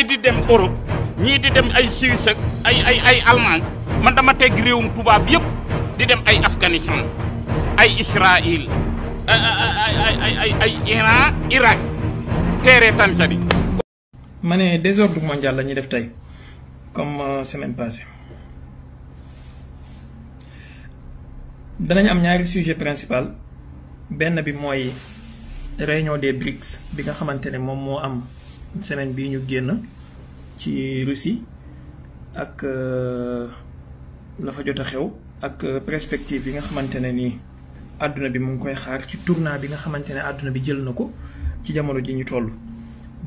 yi di dem Europe ñii di dem ay Suisse ak ay Allemagne man dama teg réewum tubaab yëpp di dem ay Afghanistan ay Israël ay Iran Irak teere Tanzanie. ma ne désordre mondial la ñuy def tey comme semaine passée danañ am ñaari sujet principal benn bi mooy réunion des BRICS bi nga xamante ne moom moo am semaine bii ñu génn ci Russie ak la fa jot a xew ak perspective yi nga xamante ne nii àdduna bi mu ngi koy xaar ci tournant bi nga xamante ne àdduna bi jël na ko ci jamono ji ñu toll.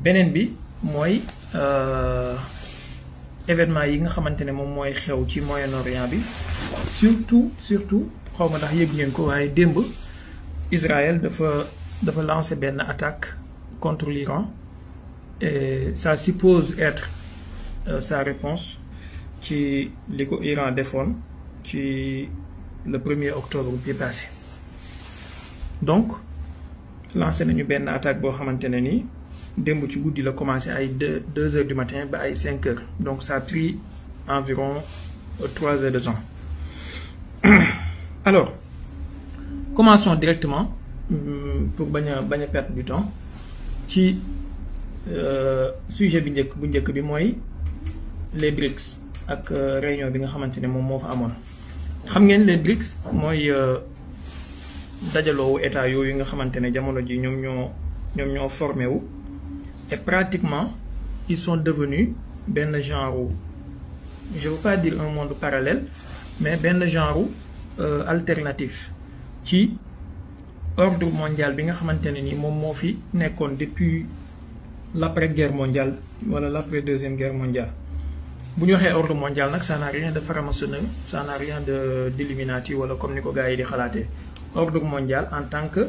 beneen bi mooy événement yi nga xamante ne moom mooy xew ci Moyen-Orient bi surtout xaw ma ndax yëg ngeen ko waaye démb Israël dafa lancé benn attaque contre l'Iran et ça suppose être sa réponse ci li ko Iran defoon ci le 1er octobre bi passé donc lancé nañu benn attaque boo xamante ne nii démb ci guddi la commencé ay 2 heures du matin ba ay 5 heures donc ça a pris environ 3 heures de temps alors commençons directement pour bañ a perdre du temps ci sujet bu njëkk bi mooy les BRICS ak réunion bi nga xamante ne moom moo fa amoon. xam ngeen les BRICS mooy dajaloowu état yooyu nga xamante ne jamono ji ñoom ñoo formé wu et pratiquement ils sont devenus benn genre je veux pas dire un monde parallèle mais benn genre alternatif ci ordre mondial bi nga xamante ne ni moom moo fi nekkoon depuis l'après-guerre mondiale wala l'après-deuxième guerre mondiale. bu ñu waxee ordre mondial nag ça n'a rien de franc-maçonnerie ça n'a rien d'illuminati wala comme ni ko gars yi di xalaatee ordre mondial en tant que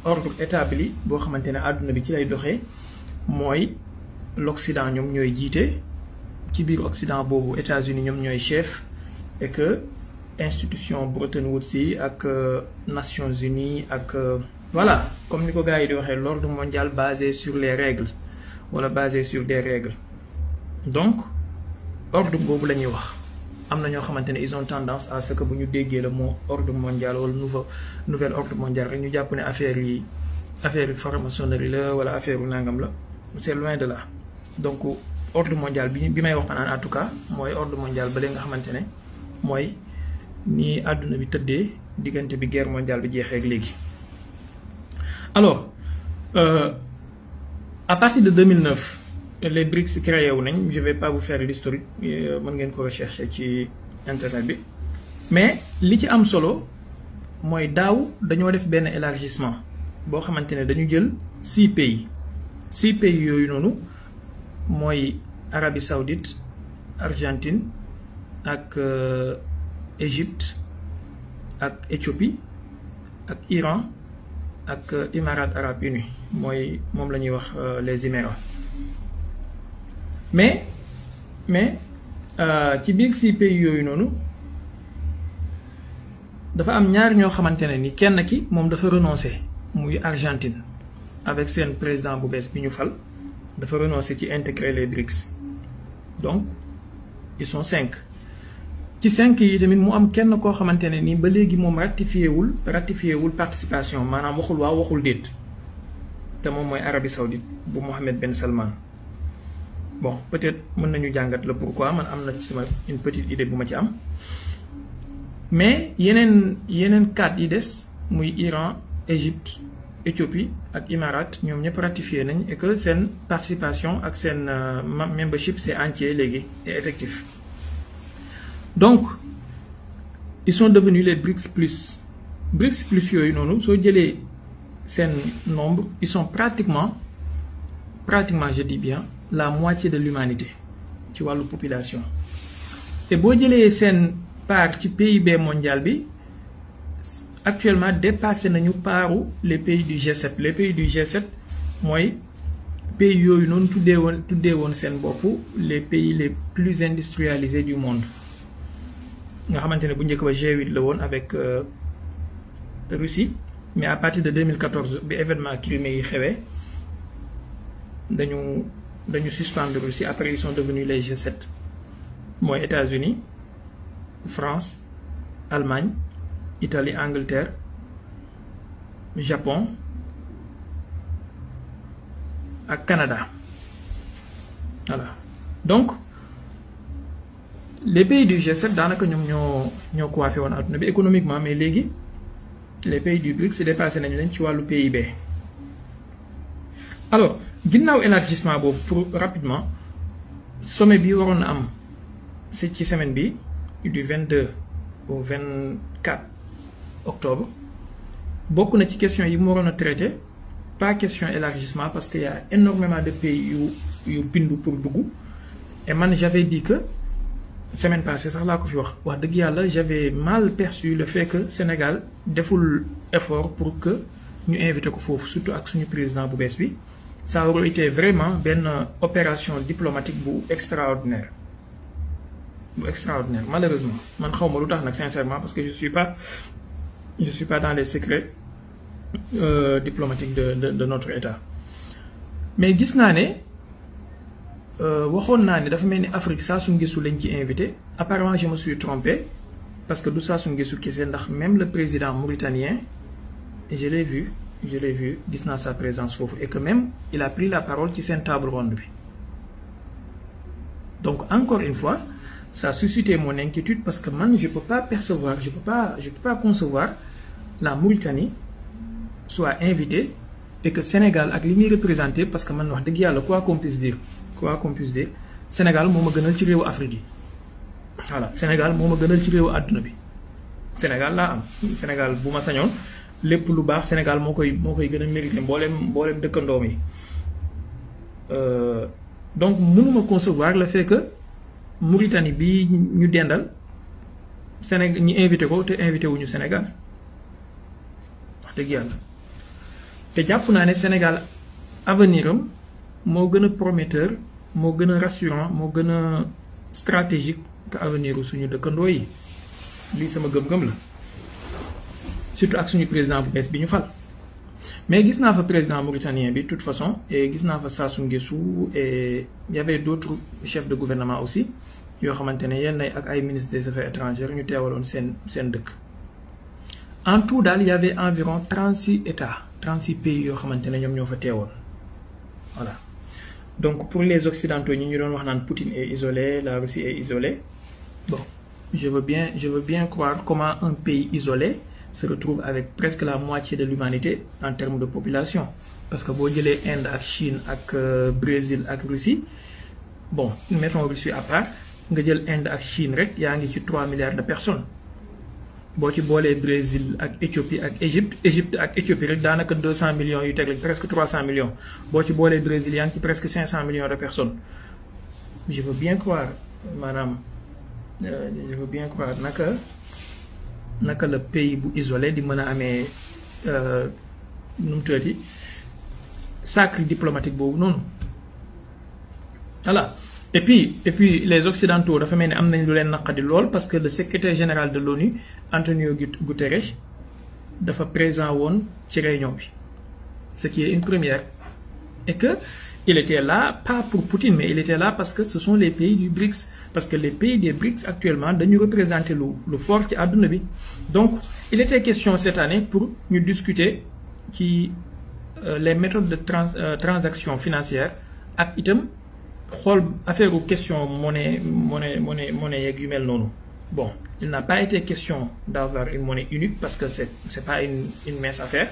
ordre établi boo xamante ne àdduna bi ci lay doxee mooy l'Occident ñoom ñooy jiite ci biir Occident boobu États-Unis ñoom ñooy chef et que institution Bretton Woods yi ak Nations Unies ak voilà comme ni ko gars yi di waxee l'ordre mondial basé sur les règles wala basé sur des règles donc ordre boobu la ñuy wax am na ñoo xamante ne ils ont tendance à ce que bu ñu déggee le mot ordre mondial wala nouvel ordre mondial rek ñu jàpp ne affaire yi franc-maçonnerie la wala affaire yu nangam la c'est loin de là donc ordre mondial bi may wax naan en tout cas mooy ordre mondial ba léegi nga xamante ne mooy ni àdduna bi tëddee diggante bi guerre mondiale bi jeexee ak léegi. alors à partir de 2009. les BRICS créé wu nañ je vais pas vous faire l'historique mën ngeen ko rechercher ci internet bi mais li ci am solo mooy daaw dañoo def benn élargissement boo xamante ne dañu jël 6 pays yooyu noonu mooy Arabie Saoudite Argentine ak Égypte ak Éthiopie ak Iran ak Émirats arabes unis moom la ñuy wax les Émirats. mais ci biir 6 pays yooyu noonu dafa am ñaar ñoo xamante ne ni kenn ki moom dafa renoncer muy Argentine avec seen président bu bees bi ñu fal dafa renoncer ci intégrer les BRICS donc ils sont 5 ci 5 yi tamit mu am kenn koo xamante ne ni ba léegi moom ratifié wul participation maanaam waxul waaw waxul déet te moom mooy Arabie Saoudite bu Mohammed Ben Salman. bon peut-être mën nañu jàngat la pourquoi man am na ci sama une petite idée bu ma ci am mais yeneen 4 yi des muy Iran Égypte Éthiopie ak Émirats ñoom ñëpp ratifié nañ et que seen participation ak seen membership c'est entier léegi et effectif donc ils sont devenus les BRICS plus yooyu noonu soo jëlee seen nombre ils sont pratiquement je dis bien la moitié de l'humanité ci wàllu population te boo jëlee seen part ci PIB mondial bi actuellement dépassé nañu paaru les pays du G7 les pays du G7 mooy pays yooyu noonu tuddee woon seen bopp les pays les plus industrialisés du monde nga xamante ne bu njëkk ba G8 la woon avec Russie mais à partir de 2014 bi événement Crimée yi xewee dañu dañu suspendre Russie après ils sont devenus les G7 mooy États-Unis France Allemagne Italie Angleterre Japon ak Canada voilà donc les pays du G7 daanaka ñoom ñoo coiffé woon adduna bi économiquement mais léegi les pays du BRICS dépassé nañ leen ci wàllu PIB. alors ginnaaw élargissement boobu pour rapidement sommet bi waroon na am ci semaine bi du 22 au 24 octobre bokk na ci question yi mu waroon a traité pas question élargissement parce qu'il y a énormément de pays yu bindu pour dugg et man j'avais dit que semaine passée sax laa ko fi wax dëgg yàlla j'avais mal perçu le fait que Sénégal deful effort pour que ñu invité ko foofu surtout ak suñu président bu bees bi ça aurait été vraiment benn opération diplomatique bu extraordinaire malheureusement man xaw ma lu tax nag sincèrement parce que je suis pas dans les secrets diplomatiques de notre État mais gis naa ne waxoon naa ne dafa mel ni Afrique Sassou Nguesso lañ ci invité apparemment je me suis trompé parce que du Sassou Nguesso kese ndax même le président mauritanien je l'ai vu gis naa sa présence foofu et que même il a pris la parole ci seen table ronde bi donc encore une fois ça a suscité mon inquiétude parce que man je peux pas concevoir la Mauritanie soit invitée et que Sénégal ak li muy représenté parce que man wax dëgg yàlla quoi qu'on puisse dire Sénégal moo ma gënal ci réewu Afrique yi voilà Sénégal moo ma gënal ci réewu àdduna bi Sénégal laa am Sénégal bu ma sañoon lépp lu baax Sénégal moo koy gën a mérité mboolem dëkkandoom yi donc mënuma concevoir le fait que Mauritanie bi ñu dendal Sénégal ñu invité ko te invité wuñu Sénégal wax dëgg yàlla te jàpp naa ne Sénégal avenir am moo gën a prometteur moo gën a rassurant moo gën a stratégique que avenir suñu dëkkandoo yi lii sama gëm-gëm la surtout ak suñu président bu bees bi ñu fal mais gis naa fa président mauritanien bi de toute façon et gis naa fa Sassou Nguesso et il y avait d'autres chefs de gouvernement aussi yoo xamante ne yenn ak ay ministres des affaires étrangères ñu teewaloon seen dëkk en tout daal il y avait environ 36 pays yoo xamante ne ñoom ñoo fa teewoon voilà donc pour les occidentaux ñi ñu doon wax naan Poutine est isolé la Russie est isolée bon je veux bien croire comment un pays isolé se retrouve avec presque la moitié de l'humanité en termes de population parce que boo jëlee Inde ak Chine ak Brésil ak Russie bon mettons Russie à part nga jël Inde ak Chine rek yaa ngi ci 3 milliards de personnes boo ci boolee Brésil ak Éthiopie ak Égypte ak Éthiopie rek daanaka 200 millions yu teg presque 300 millions boo ci boolee Brésil yaa ngi ci presque 500 millions de personnes je veux bien croire naka la pays bu isolé di mën a amee nu mu tuddati sacre diplomatique boobu noonu voilà et puis les occidentaux dafa mel ni am nañ lu leen naqadi lool parce que le secrétaire général de l'ONU Antonio Guterres dafa présent woon ci réunion bi ce qui est une première et que il était là pas pour Poutine mais il était là parce que ce sont les pays du BRICS parce que les pays des BRICS actuellement dañu représenter lu fort ci àdduna bi donc il était question cette année pour ñu discuter ci les méthodes de transaction financière ak itam xool affaire u question monnaie yeeg yu mel noonu bon il n'a pas été question d'avoir une monnaie unique parce que c'est pas une mince affaire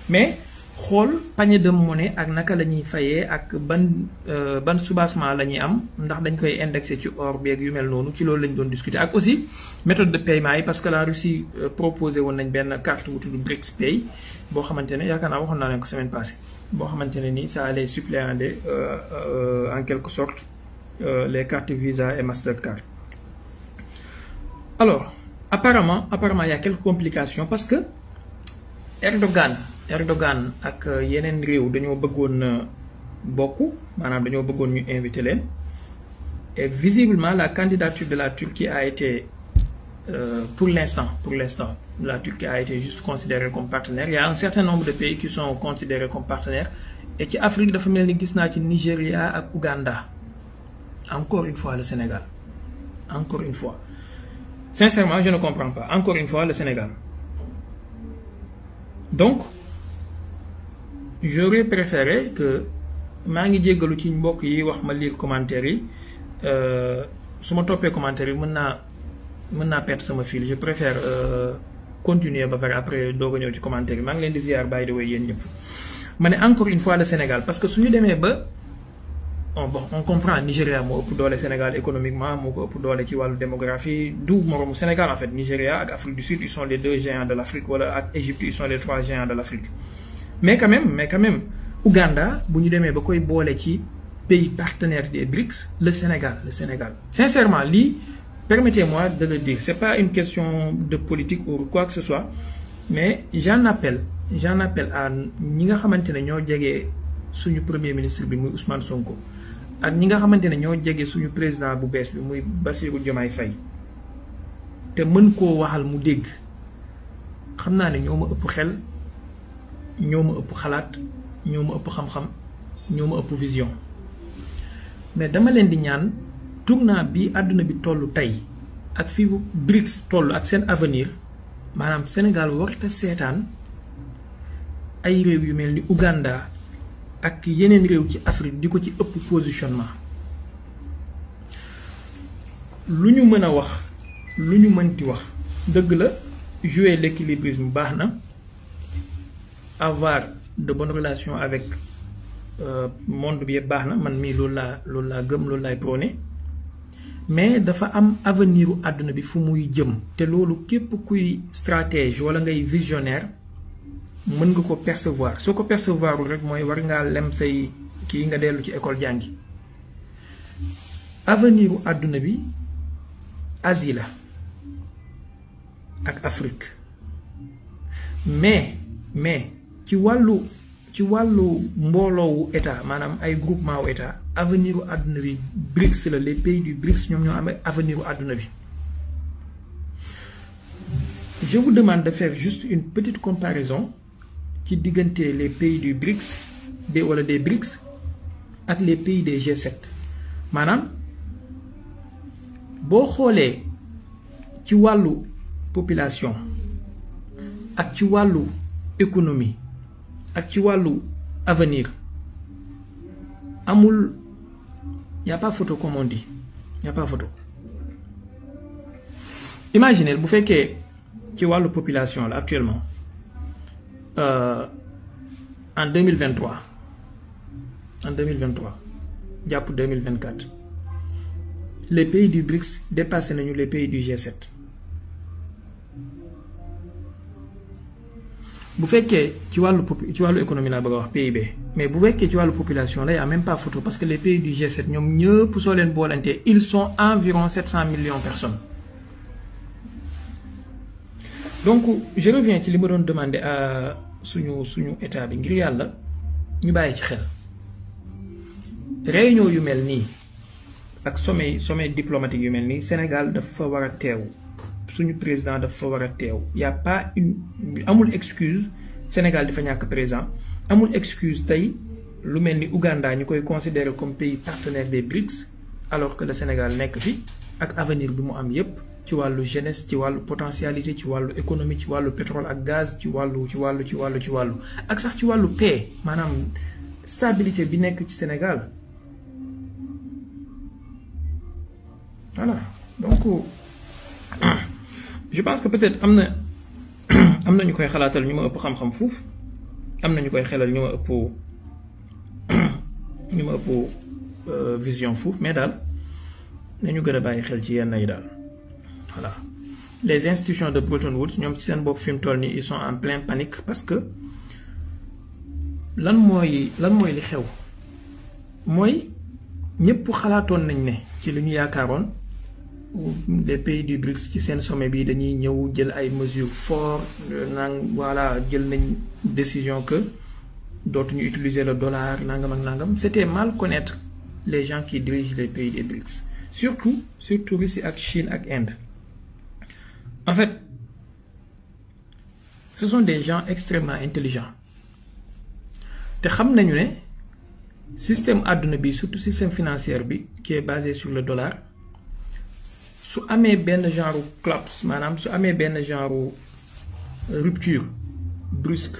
mais xool panier de monnaie ak naka la ñuy fayee ak ban soubassement la ñuy am ndax dañ koy indexé ci or beeg yu mel noonu ci loolu lañ doon discuter ak aussi méthode de paiement yi parce que la Russie proposé woon nañ benn carte bu tudd BRICS Pay boo xamante ne yaakaar naa waxoon naa leen ko semaine passée boo xamante ne ni ça allait suppléer en quelque sorte les cartes Visa et Mastercard. Alors apparemment il y a quelques complications parce que Erdogan ak yeneen réew dañoo bëggoon bokk maanaam dañoo bëggoon ñu invité leen et visiblement la candidature de la Turquie a été pour l'instant la Turquie a été juste considérée comme partenaire. Il y a un certain nombre de pays qui sont considérés comme partenaires et ci Afrique dafa mel ni gis naa ci Nigeria ak Ouganda. Encore une fois le Sénégal. Encore une fois. Sincèrement, je ne comprends pas. Encore une fois le Sénégal. Donc, j'aurais préféré que maa ngi jéggalu ci mbokk yi wax ma lire commentaire yi su ma toppee commentaire yi mën naa perdre sama fil. Je préfère continuer ba pare après doog a ñëw ci commentaire yi maa ngi leen di ziar by the way yéen ñëpp. ma ne encore une fois le Sénégal parce que suñu demee ba on comprend Nigeria moo ëpp doole Sénégal économiquement moo ko ëpp doole ci wàllu démographie du moroomu Sénégal en fait. Nigeria ak Afrique du Sud ils sont les 2 géants de l'Afrique wala ak Égypte ils sont les 3 géants de l'Afrique. mais quand même Ouganda bu ñu demee ba koy boole ci pays partenaires des BRICS le Sénégal sincèrement lii permettez-moi de le dire c'est pas une question de politique ou quoi que ce soit mais j'en appelle à ñi nga xamante ne ñoo jege suñu premier ministre bi muy Ousmane Sonko ak ñi nga xamante ne ñoo jege suñu président bu bees bi muy Bassirou Diomaye Faye te mën koo waxal mu dégg xam naa ne ñoo ma ëpp xel ñoo ma ëpp xalaat ñoo ma ëpp xam-xam ñoo ma ëpp vision mais dama leen di ñaan tournant bi àdduna bi toll tey ak fi BRICS toll ak seen avenir maanaam Sénégal warta seetaan ay réew yu mel ni Ouganda ak yeneen réew ci Afrique di ko ci ëpp positionnement lu ñu mën a wax lu ñu mënti wax dëgg la jouer l'équilibrisme baax na avoir de bonnes relations avec monde bi yëpp baax na man mii loolu laa gëm loolu laay prôné mais dafa am avenir u àdduna bi fu muy jëm te loolu képp kuy stratège wala ngay visionnaire mën nga ko percevoir soo ko percevoirul rek mooy war ngaa lem say kii nga dellu ci école jàngi avenir u àdduna bi Asie la ak Afrique mais ci wàllu mbooloowu état maanaam ay groupement wu état avenir u àdduna bi BRICS la les pays du BRICS ñoom ñoo am avenir u àdduna bi. Je vous demande de faire juste une petite comparaison ci diggante les pays du BRICS wala des BRICS ak les pays des G7 maanaam boo xoolee ci wàllu population ak ci wàllu économie ak ci wàllu avenir amul y a pas photo comme on dit y a pas photo. Imaginez bu fekkee ci wàllu population la actuellement en 2023 jàpp 2024 les pays du BRICS dépassé nañu les pays du G7 bu fekkee ci wàllu économie laa bëgg a wax PIB mais bu fekkee ci wàllu population là y a même pas photo parce que les pays du G7 ñoom ñëpp soo leen boolantee ils sont environ 700 millions de personnes. Donc je reviens ci li ma doon demander à suñu état bi ngir yàlla ñu bàyyi ci xel réunion yu mel nii ak sommet diplomatique yu mel nii Sénégal dafa war a teew suñu président dafa war a teew y a pas amul excuse Sénégal dafa ñàkk président amul excuse tey lu mel ni Ouganda ñu koy considérer comme pays partenaire des BRICS alors que le Sénégal nekk fi ak avenir bi mu am yépp ci wàllu jeunesse ci wàllu potentialité ci wàllu économie ci wàllu pétrole ak gaz ci wàllu ak sax ci wàllu paix maanaam stabilité bi nekk ci Sénégal voilà donc je pense que peut-être am na ñu koy xalaatal ñu ma ëpp xam-xam fuuf am na ñu koy xelal ñu ma ëpp vision fuuf mais daal nañu gën a bàyyi xel ci yenn yi daal. Voilà. Les institutions de Bretton Woods ñoom ci seen bopp fi mu toll nii ils sont en pleine panique parce que lan mooy li xew mooy ñëpp xalaatoon nañ ne ci li ñu yaakaaroon les pays du BRICS ci seen sommet bi dañuy ñëw jël ay mesures fortes voilà jël nañ décision que dootuñu utiliser le dollar nangam ak nangam c'était mal connaître les gens qui dirigent les pays des BRICS surtout Russie ak Chine ak Inde. En fait, ce sont des gens extrêmement intelligents. Te xam nañu ne système àdduna bi surtout système financier bi qui est basé sur le dollar su amee benn genre collapse maanaam su amee benn genre rupture brusque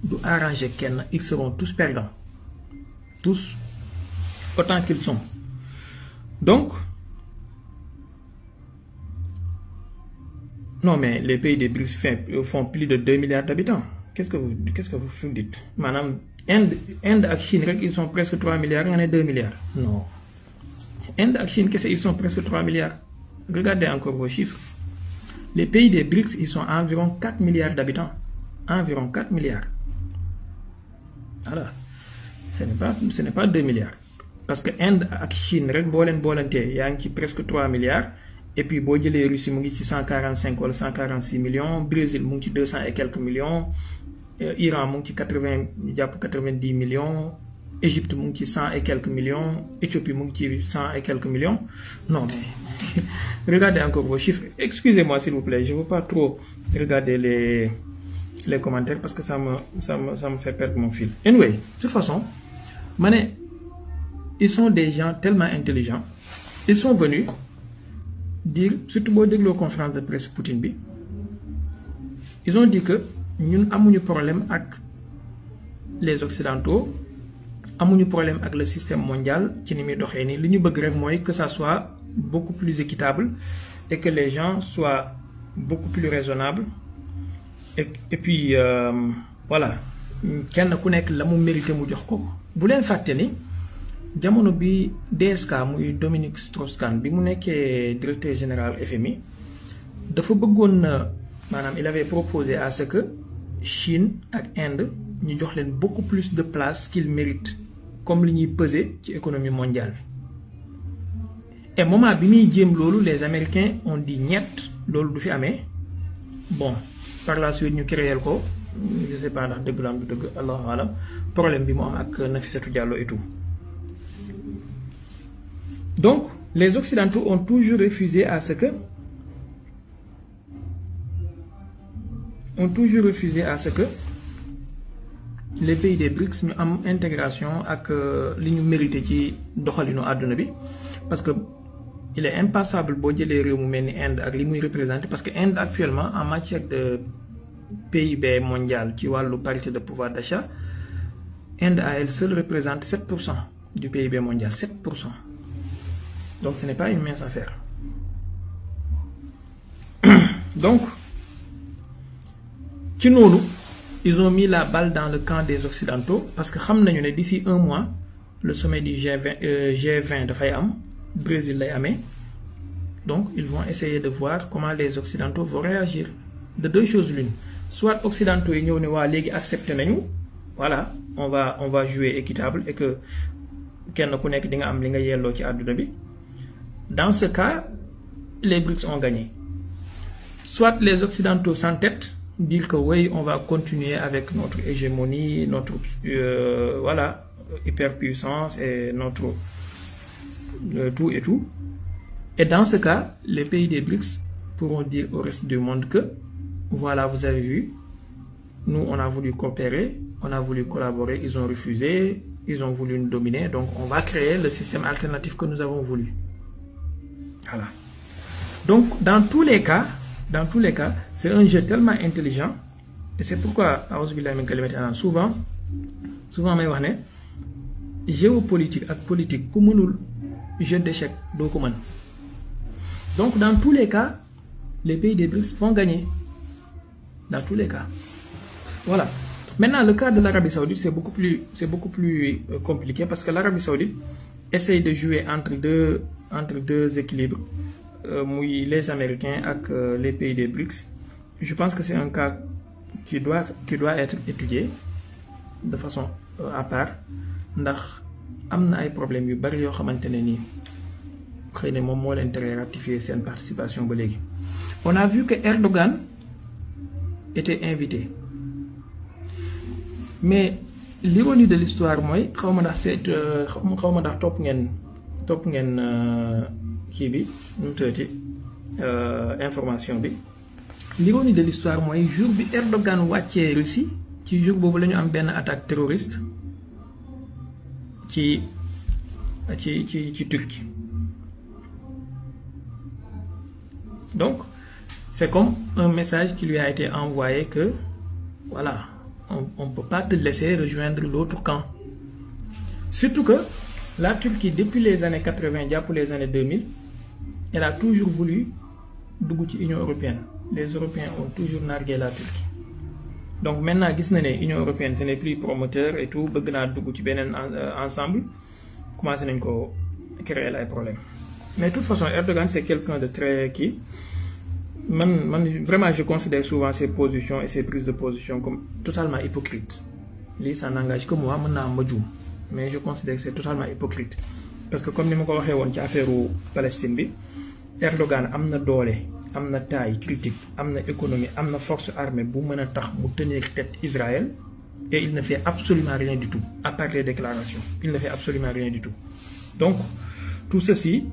du arranger kenn, ils seront tous perdants, tous autant qu'ils sont. Donc non mais les pays des BRICS font plus de 2 milliards d'habitants. Qu'est-ce que vous dites? Madame, Inde et Chine, ils sont presque 3 milliards, on est 2 milliards. Non. Inde et Chine, ils sont presque 3 milliards. Regardez encore vos chiffres. Les pays des BRICS, ils sont environ 4 milliards d'habitants. Environ 4 milliards. Voilà. Ce n'est pas 2 milliards. Parce que Inde et Chine, il y a presque 3 milliards. Et puis, si les Russes sont 145 ou 146 millions, Brésil 200 et quelques millions, Iran 90 millions, Égypte 100 et quelques millions, Éthiopie 100 et quelques millions. Non, mais regardez encore vos chiffres. Excusez-moi s'il vous plaît, je ne veux pas trop regarder les commentaires parce que ça me fait perdre mon fil. Anyway, de toute façon, ils sont des gens tellement intelligents. Ils sont venus dire, surtout pour la conférence de presse Poutine bi, ils ont dit que nous avons un problème avec les Occidentaux, avons un problème avec le système mondial qui nous que ça soit beaucoup plus équitable et que les gens soient beaucoup plus raisonnables et puis voilà, kenn ku nek la mu mérité mu jox ko. Bu len faté ni jamono bi DSK muy Dominique Strauss-Kahn bi mu nekkee directeur général FMI dafa bëggoon manam il avait proposé à ce que Chine ak Inde ñu jox leen beaucoup plus de place qu'ils méritent comme li ñuy peser ci économie mondiale. Et moment bi muy jéem lolu les Américains ont dit ñett lolu du fi amé. Bon, par la suite ñu créer ko je sais pas ndax deug la am du deug Allahu alam problème bi mo am ak Nafissatou Diallo et tout. Donc, les Occidentaux ont toujours refusé à ce que les pays des BRICS ñu am intégration ak li ñu mérité ci doxalinu àdduna bi parce que il est impassable boo jëlee réew mu mel ni Inde ak li muy représenté parce que Inde actuellement en matière de PIB mondial ci wàllu parité de pouvoir d'achat Inde à elle seule représente 7% du PIB mondial, 7%. Donc ce n'est pas une mince affaire. Donc, ils ont mis la balle dans le camp des Occidentaux parce que d'ici un mois, le sommet du G20 de Fayam, Brésil lay amé. Donc ils vont essayer de voir comment les Occidentaux vont réagir. De deux choses l'une. Soit Occidentaux ils ne wa légui accepter nañu, voilà, on va jouer équitable et que kenn ku nek di nga am li nga yello ci aduna bi. Dans ce cas, les BRICS ont gagné. Soit les Occidentaux s'entêtent, dire que oui, on va continuer avec notre hégémonie, notre voilà, hyperpuissance et notre tout et tout. Et dans ce cas, les pays des BRICS pourront dire au reste du monde que voilà, vous avez vu, nous on a voulu coopérer, on a voulu collaborer, ils ont refusé, ils ont voulu nous dominer, donc on va créer le système alternatif que nous avons voulu. Voilà. Donc, dans tous les cas, c'est un jeu tellement intelligent, et c'est pourquoi, souvent, géopolitique et politique, comme jeu d'échecs, documents. Donc, dans tous les cas, les pays des BRICS vont gagner. Dans tous les cas. Voilà. Maintenant, le cas de l'Arabie Saoudite, c'est beaucoup plus compliqué parce que l'Arabie Saoudite essaye de jouer entre deux équilibres, les Américains et les pays des BRICS. Je pense que c'est un cas qui doit être étudié de façon à part. Ndax amna ay problèmes yu bari yo xamantene ni xeyna mom mo len téré ratifier sen participation ba légui. On a vu que Erdogan était invité. Mais l'ironie de l'histoire moy xawma ndax c'est xawma ndax top ngeen kii bi nu teuti information bi. L'ironie de l'histoire moy jour bi Erdogan wàccee Russie ci jour bobu lañu am ben attaque terroriste ci Turquie. Donc c'est comme un message qui lui a été envoyé que voilà, on ne peut pas te laisser rejoindre l'autre camp. Surtout que la Turquie, depuis les années 80, pour les années 2000, elle a toujours voulu dugg ci Union européenne. Les Européens ont toujours nargué la Turquie. Donc maintenant, l'Union européenne, ce n'est plus promoteur et tout, bëgg na dugg ci benen ensemble, commencé nañ ko créer les problèmes. Mais de toute façon, Erdogan, c'est quelqu'un de très qui. Vraiment, je considère souvent ses positions et ses prises de position comme totalement hypocrites. Lui, ça n'engage que moi, mais je considère que c'est totalement hypocrite. Parce que comme je l'ai dit dans l'affaire Palestine, Erdogan a une doole, une taille critique, une économie, une force armée pour tenir tête Israël, et il ne fait absolument rien du tout, à part les déclarations. Il ne fait absolument rien du tout. Donc, tout ceci,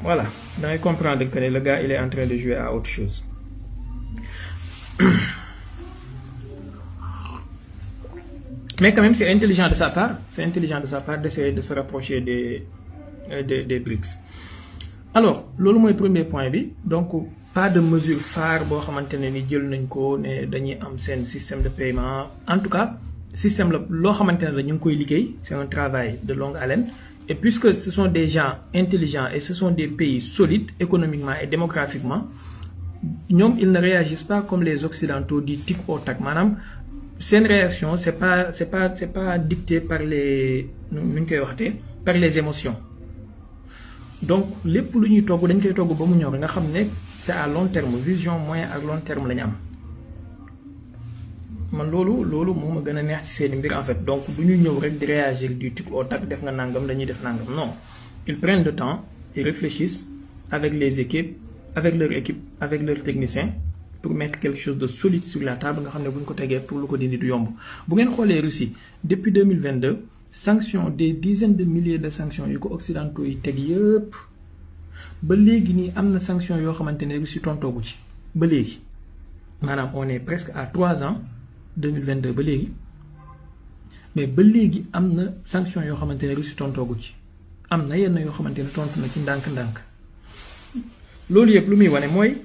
voilà, vous allez comprendre que le gars il est en train de jouer à autre chose. Mais quand même, c'est intelligent de sa part, d'essayer de se rapprocher des BRICS. Alors, c'est le premier point. Donc, pas de mesure phare pour maintenir un système de paiement. En tout cas, système c'est un travail de longue haleine. Et puisque ce sont des gens intelligents et ce sont des pays solides économiquement et démographiquement, ils ne réagissent pas comme les Occidentaux du tic au tac. Madame, c'est une réaction, c'est pas dicté par les émotions. Donc, les poules c'est à long terme, vision moyen à long terme. Man lolu moma gëna neex ci seen mbir en fait. Donc duñu ñëw rek di réagir du tic au tac def nga nangam dañuy def nangam. Non, ils prennent le temps, ils réfléchissent avec les équipes, avec leur équipe, avec leurs techniciens pour mettre quelque chose de solide sur la table nga xamné buñ ko tégué pour lu ko dindi du yomb. Bu ngeen xolé Russie depuis 2022, sanctions, des dizaines de milliers de sanctions yu ko occidentaux yi teg yépp ba légui ni amna sanctions yo xamantene Russie tontogu ci ba légui. Manam on est presque à 3 ans 2022 ba légui, mais ba légui amna sanction yo xamantene Russie tontogu ci amna yenn yo xamantene tontu na ci ndank lolu yep lu muy wone moy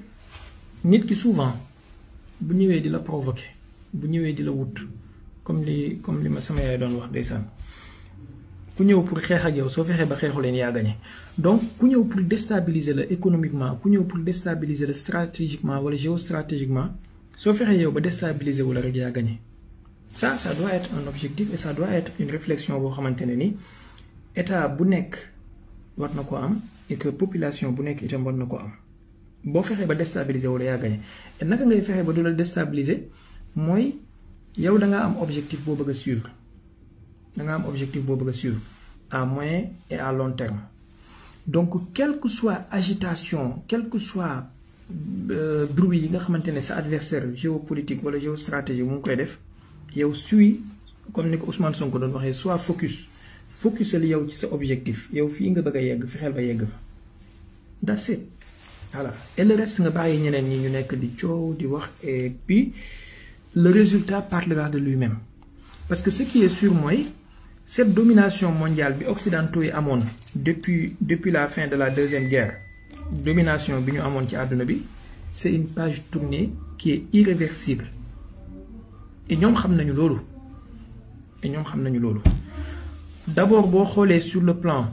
nit ki souvent bu ñëwé di la provoquer, bu ñëwé di la wut comme li ma sama yaay doon wax ndeysaan ku ñëw pour xeex ak yow soo fexee ba xeexu leen yaa gagné. Donc ku ñëw pour déstabiliser la économiquement, ku ñëw pour déstabiliser la stratégiquement wala géostratégiquement, soo fexee yow ba déstabiliser wu la rek yaa gagné. Ça doit être un objectif et ça doit être une réflexion boo xamante ne ni état bu nekk war na ko am et que population bu nekk itam war na ko am. Boo fexee ba déstabiliser wu la yaa gagné. Et naka ngay fexee ba du la déstabiliser mooy yow da nga am objectif boo bëgg a suivre. Da nga am objectif boo bëgg a suivre à moyen et à long terme. Donc quelle que soit agitation, quel que soit bruit yi nga xamantene sa adversaire géopolitique wala géostratégie mu ngi koy def yow suy comme ni ko Ousmane Sonko doon waxee soit focusal yow ci sa objectif yow fii nga bëgg a yegg fexeel ba yegg fa. That's it. Voilà. Et le reste nga bàyyi ñeneen ñi ñu nekk di coow di wax et puis le résultat parlera de lui-même. Parce que ce qui est sûr mooy cette domination mondiale bi occidentaux yi amoon depuis la fin de la deuxième guerre, domination bi ñu amoon ci àdduna bi, c'est une page tournée qui est irréversible. Et ñoom xam nañu loolu. D'abord boo xoolee sur le plan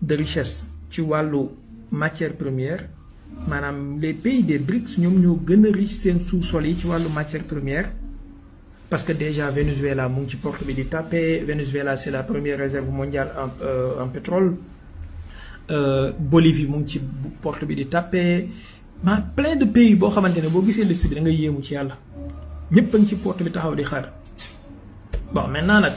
de richesse ci wàllu matière première, maanaam les pays des BRICS ñoom ñoo gën a riche seen sous-sol yi ci wàllu matière première. Parce que déjà Venezuela mu ngi ci porte bi di tapé. Venezuela c'est la première réserve mondiale en pétrole. Bolivie mu ngi ci porte bi di tapé. Mais plein de pays boo xamante ne boo gisee liste bi da nga yéemu ci yàlla ñëpp a ngi ci porte bi taxaw di xaar. Bon maintenant nag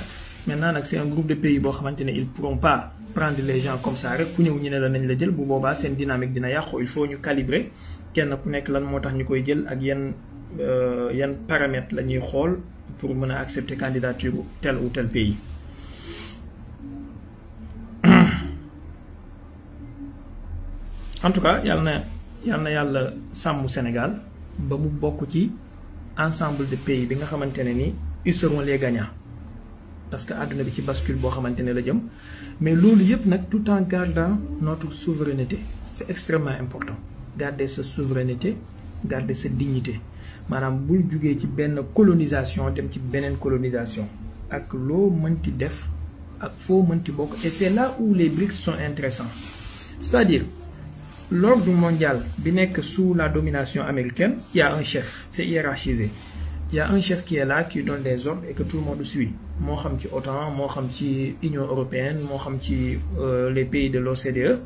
c'est un groupe de pays boo xamante ne ils pourront pas prendre les gens comme ça rek ku ñëw ñu ne la nañ la jël bu boobaa seen dynamique dina yàqu. Il faut ñu calibrer kenn ku nekk lan moo tax ñu koy jël ak yan paramètres la ñuy xool pour mën a accepter candidature tel ou tel pays. En tout cas yàlla na yàlla sàmm Sénégal ba mu bokk ci ensemble de pays bi nga xamante ne ni ils seront les gagnants. parce que àdduna bi ci bascule boo xamante ne la jëm mais loolu yëpp nag tout en gardant notre souveraineté c'est extrêmement important garder sa souveraineté garder sa dignité maanaam bul jugee ci benn colonisation dem ci beneen colonisation ak loo mënti def ak foo mënti bokk et c'est là où les BRICS sont intéressants c'est-à-dire l'ordre mondial bi nekk sous la domination américaine il y a un chef c'est hiérarchisé il y a un chef qui est là qui donne des ordres et que tout le monde suit moo xam ci OTAN moo xam ci Union européenne moo xam ci les pays de l'OCDE.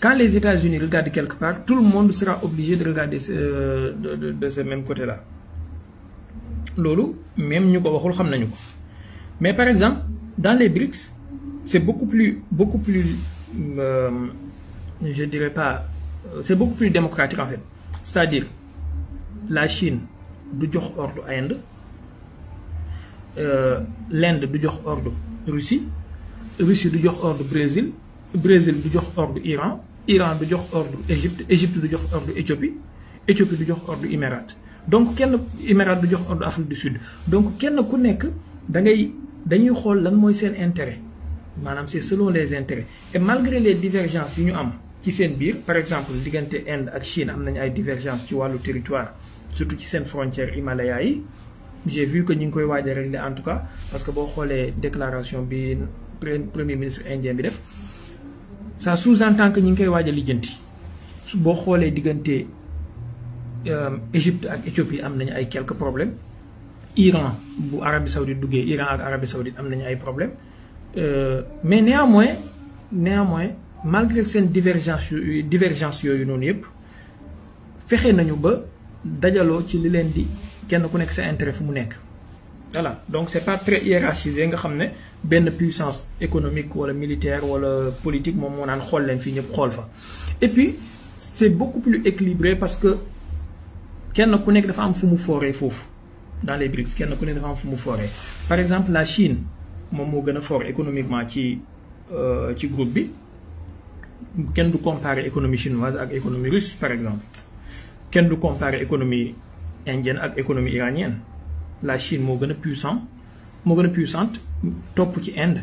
Quand les États-Unis regardent quelque part, tout le monde sera obligé de regarder de ce même côté-là. Lolo, même nous ko xam nañu ko. Mais par exemple, dans les BRICS, c'est beaucoup plus je dirais pas, c'est beaucoup plus démocratique en fait. C'est-à-dire, la Chine du jox ordre à Inde, l'Inde du jox ordre Russie, Russie du jox ordre Brésil, Brésil du jox ordre Iran, Iran du jox ordre Égypte, Égypte du jox ordre Éthiopie, Éthiopie du jox ordre Émirats. Donc kenn Émirats du jox ordre Afrique du Sud. Donc kenn ku nekk dañuy xool lan mooy seen intérêt. Maanaam c'est selon les intérêts. Et malgré les divergences yi ñu am ci seen biir, par exemple diggante Inde ak Chine am nañu ay divergences ci wàllu territoire, surtout ci seen frontière Himalaya yi. J'ai vu que ñu ngi koy waaj a régler en tout cas parce que boo xoolee déclaration bi premier ministre indien bi def. Ça sous-entend que ñu ngi koy waaj a lijjanti boo xoolee diggante Égypte ak Éthiopie am nañu ay quelques problèmes Iran bu Arabie Saoudite duggee Iran ak Arabie Saoudite am nañu ay problèmes mais néanmoins malgré seen divergence yooyu noonu yëpp fexe nañu ba dajaloo ci li leen di kenn ku nekk sa intérêt fu mu nekk. Voilà donc c'est pas très hiérarchisé nga xam ne benn puissance économique wala militaire wala politique moom moo naan xool leen fii ñëpp xool fa. Et puis c'est beaucoup plus équilibré parce que kenn ku nekk dafa am fu mu fooree foofu dans les BRICS kenn ku nekk dafa am fu mu fooree. Par exemple la Chine moom moo gën a fort économiquement ci groupe bi kenn du comparer économie chinoise ak économie russe par exemple kenn du comparer économie indienne ak économie iranienne. La Chine moo gën a puissante topp ci Inde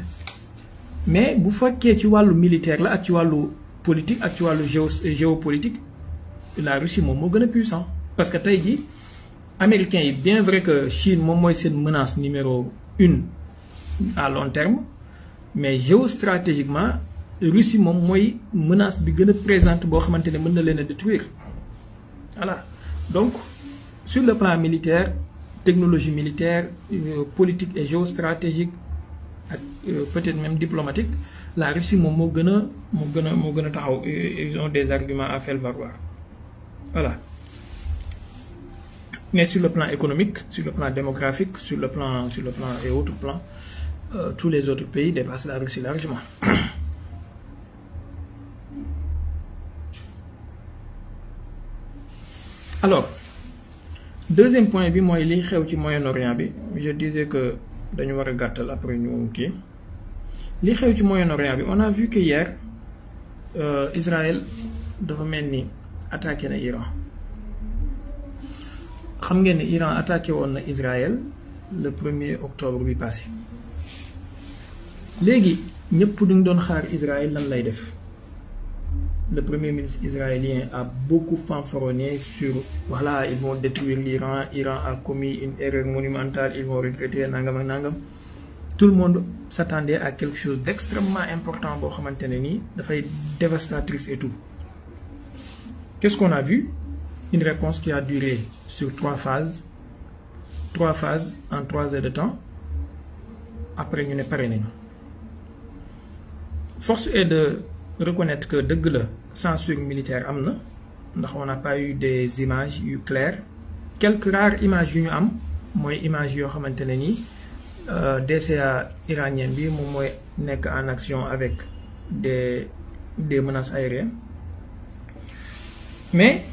mais bu fekkee ci wàllu militaire la ak ci wàllu politique ak ci wàllu géopolitique la Russie moom moo gën a puissant parce que tey jii américains yi bien vrai que Chine moom mooy seen menace numéro 1 à long terme mais géostratégiquement Russie moom mooy menace bi gën a présente boo xamante ne mën na leen a détruire voilà donc sur le plan militaire technologie militaire politique et géostratégique ak peut-être même diplomatique la Russie moom moo gën a taxaw ils ont des arguments à faire valoir voilà mais sur le plan économique sur le plan démographique sur le plan et autres plans tous les autres pays dépassent la Russie largement. Alors deuxième point bi mooy liy xew ci Moyen-Orient bi je disais que dañu war a gàttal après ñu kii li xew ci Moyen-Orient bi on a vu que hier Israël dafa mel ni attaqué na Iran xam ngeen ne Iran attaqué woon na Israël le 1er octobre bi passé léegi ñëpp duñ doon xaar Israël lan lay def. Le premier ministre israélien a beaucoup fanfaronné sur voilà ils vont détruire l'Iran, Iran a commis une erreur monumentale, ils vont regretter nangam ak nangam. Tout le monde s'attendait à quelque chose d'extrêmement important boo xamante ne nii dafay dévastatrice et tout. Qu'est-ce qu'on a vu? Une réponse qui a duré sur 3 phases en 3 heures de temps. Après ñu ne pare nañu. Force est de reconnaître que dëgg la censure militaire am na ndax on n'a pas eu des images yu claires quelques rares images yu ñu am mooy image yoo xamante ne nii DCA iranienne bi moom mooy nekk en action avec des menaces aériennes mais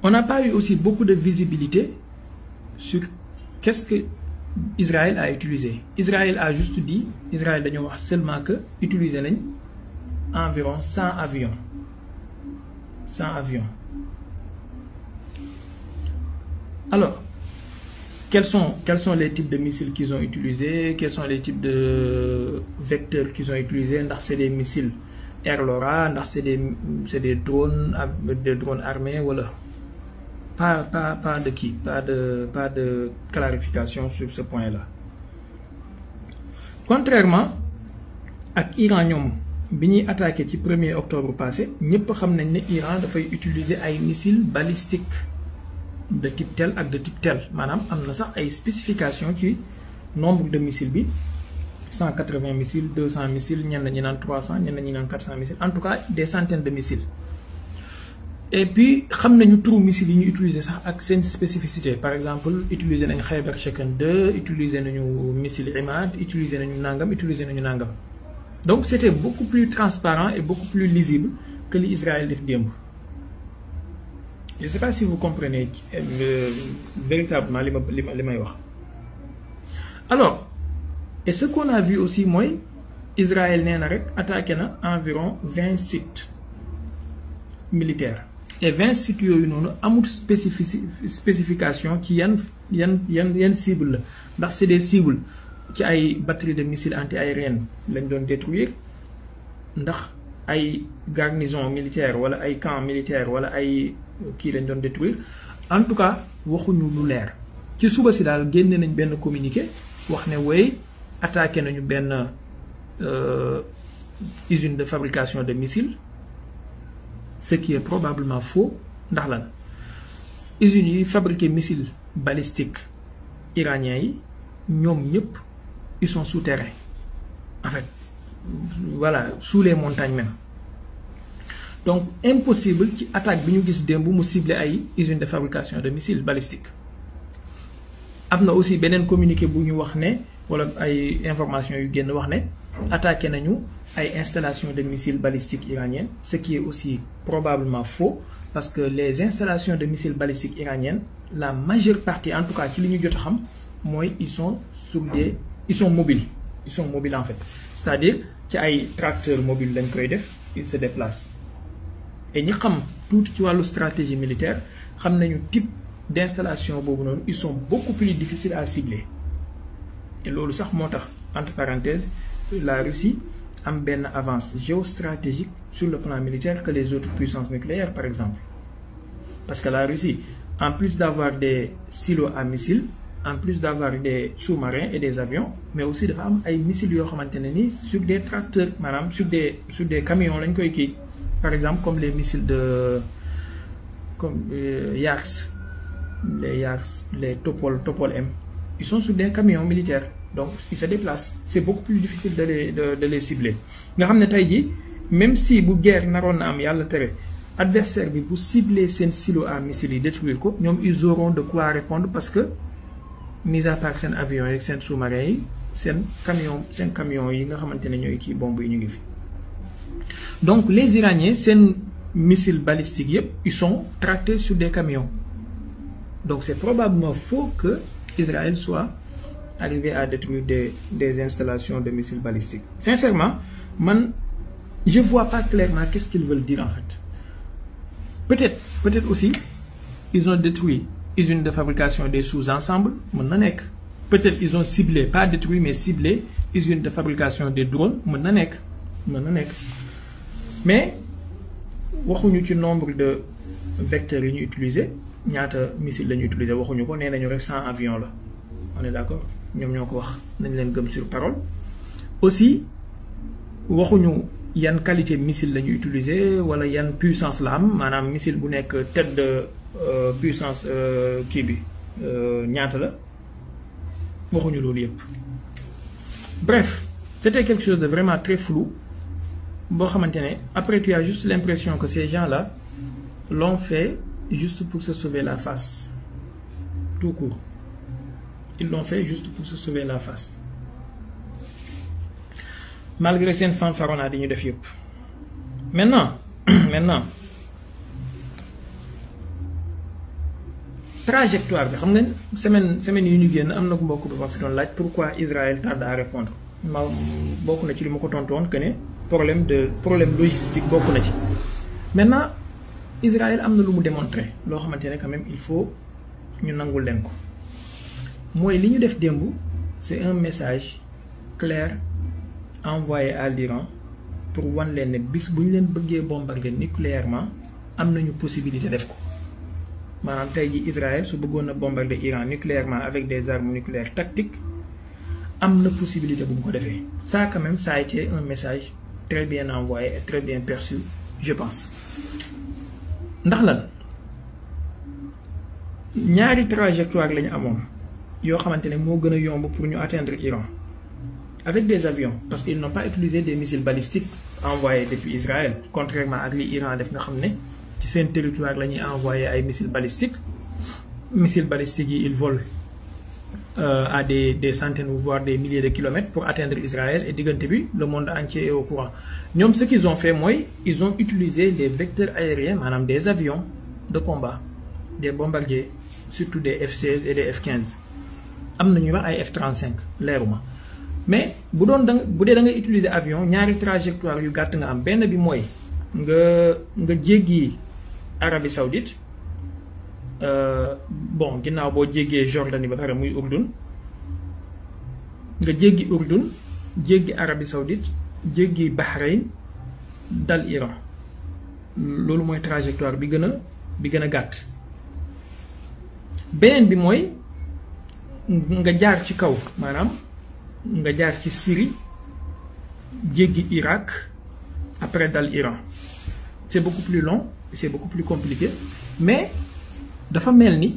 on n'a pas eu aussi beaucoup de visibilité sur qu'est-ce que Israël a utilisé. Israël a juste dit Israël dañoo wax seulement que utiliser nañ environ 100 avions. Alors quels sont les types de missiles qu'ils ont utilisés, quels sont les types de vecteurs qu'ils ont utilisés, ndax c'est des missiles Air-LoRa, ndax c'est des drones armés, voilà. Pas de clarification sur ce point-là. Contrairement à Iran ñom biñuy attaqué ci 1er octobre passé, ñepp xam nañ né Iran da fay utiliser ay missiles balistiques de type tel ak de type tel. Manam amna sax ay spécifications ci nombre de missiles bi 180 missiles, 200 missiles, ñenn ñi naan 300, ñenn ñi naan 400 missiles, en tout cas des centaines de missiles. Et puis xam nañu turu missiles yi ñu utiliser sax ak seen spécificité. Par exemple utiliser nañu Khaybar Shaken 2, utiliser nañu missile Imad, utiliser nañu nangam. Donc c'était beaucoup plus transparent et beaucoup plus lisible que l'Israël def démb. Je ne sais pas si vous comprenez véritablement li may wax. Alors, et ce qu'on a vu aussi, moi, Israël n'a attaqué environ 20 sites militaires. Et 20 sites yoyu nonu amul spécification qui yan cible. Ndax c'est des cibles qui ay batteries de missiles anti-aériennes lañ doon détruire, ndax ay garnison militaire wala ay camp militaire wala ay ki lañ doon détruire. En tout cas, waxuñu lu leer. Ci suba si dal génné nañ ben communiqué wax né way attaqué nañu ben usine de fabrication de missiles, ce qui est probablement faux. Ndax lan usine yi fabriquer missiles balistiques iraniens yi ñom ñep ils sont souterrains, en fait, voilà, sous les montagnes même. Donc impossible ci attaque bi ñu gis dembu mu cibler ay usine de fabrication de missiles balistiques. Amna aussi benen communiqué bu ñu wax né wala ay information yu génn wax né attaqué nañu ay installations de missiles balistiques iraniennes, ce qui est aussi probablement faux parce que les installations de missiles balistiques iraniennes, la majeure partie, en tout cas ci li ñu jot xam moy ils sont mobiles. Ils sont mobiles en fait. C'est-à-dire qu'il y a des tracteurs mobiles ils se déplacent. Et nous savons tout ci wàllu stratégie militaire, xam nañu type d'installation ils sont beaucoup plus difficiles à cibler. Et lolu sax motax entre parenthèses la Russie a une avance géostratégique sur le plan militaire que les autres puissances nucléaires par exemple. Parce que la Russie, en plus d'avoir des silos à missiles, en plus d'avoir des sous-marins et des avions, mais aussi de femmes ay missiles yo xamantene ni sur des tracteurs, madame, sur des camions lañ koy ki. Par exemple comme les missiles de Yars, les Topol M, ils sont sur des camions militaires, donc ils se déplacent. C'est beaucoup plus difficile de les cibler. Nga xamne tay ji même si bu guerre naron na am yalla téré adversaire bi bu cibler sen silo à missiles détruire ko, ñom ils auront de quoi répondre parce que mis à part sen avion et sen sous-marin yi sen camion yi nga xamantene ñoy ki bombe yi ñu ngi fi. Donc les Iraniens sen missiles balistiques ils sont tractés sur des camions. Donc c'est probablement faux que Israël soit arrivé à détruire des installations de missiles balistiques. Sincèrement, je ne vois pas clairement qu'est-ce qu'ils veulent dire en fait. Peut-être aussi, ils ont détruit usine de fabrication des sous-ensembles. Peut-être ils ont ciblé, pas détruit, mais ciblé usine de fabrication des drones. Mais, waxuñu ci nombre de vecteurs yi ñu utiliser, ñaata missile lañu utiliser waxuñu ko, nénañu rek 100 avions la. On est d'accord? Ñom ñoko wax, nañ leen gëm sur parole. Aussi, waxuñu yan qualité missile lañu utiliser wala yan puissance la am, manam missile bu nek tête de puissance ki bi ñaata la. Waxuñu lolu yépp. Bref, c'était quelque chose de vraiment très flou. Après, tu as juste l'impression que ces gens-là l'ont fait juste pour se sauver la face. Tout court. Ils l'ont fait juste pour se sauver la face. Malgré cette fanfaronnade de def yépp. Maintenant, trajectoire bi xam nga semaine yu ñu génn am na ko mbokk ba fi doon laaj pourquoi Israël tarde à répondre. Ma bokk na ci li ma ko tontoon que ne problème logistique bokk na ci. Maintenant Israël am na lu mu démontrer loo xamante ne quand même il faut ñu nangul leen ko. mooy li ñu def démb c'est un message clair envoyé à l'Iran pour wan leen ne bis bu ñu leen bëggee bombarder nucléairement am nañu possibilité def ko maanaam tey ji Israël su bëggoon a bombarder Iran nucléairement avec des armes nucléaires tactiques am na possibilité bu mu ko defee. Ça quand même ça a été un message très bien envoyé et très bien perçu je pense. ndax lan ñaari trajectoire lañu amoon yoo xamante ne moo gën a yomb pour ñu atteindre Iran avec des avions parce qu'ils n'ont pas utilisé des missiles balistiques envoyés depuis Israël contrairement ak li Iran def nga xam ne ci seen territoire la ñuy envoyé ay missiles balistiques yi ils volent à des centaines voire des milliers de kilomètres pour atteindre Israël et diggante bi le monde entier est au courant. ñoom ce qu'ils ont fait mooy ils ont utilisé des vecteurs aériens maanaam des avions de combat des bombardiers surtout des F-16 et des F-15 am na ñuy wax ay F-35 leeruma mais bu dee da nga utiliser avion ñaari trajectoire yu gàtt nga am benn bi mooy nga jéggi Arabie Saoudite bon ginnaaw boo jéggee Jordanie ba pare muy Urdun nga jéggi Urdun jéggi Arabie Saoudite jéggi Bahreïn dal Iran loolu mooy trajectoire bi gën a gàtt. beneen bi mooy nga jaar ci kaw maanaam nga jaar ci Syrie jéggi Irak après dal Iran c'est beaucoup plus long c'est beaucoup plus compliqué mais dafa mel ni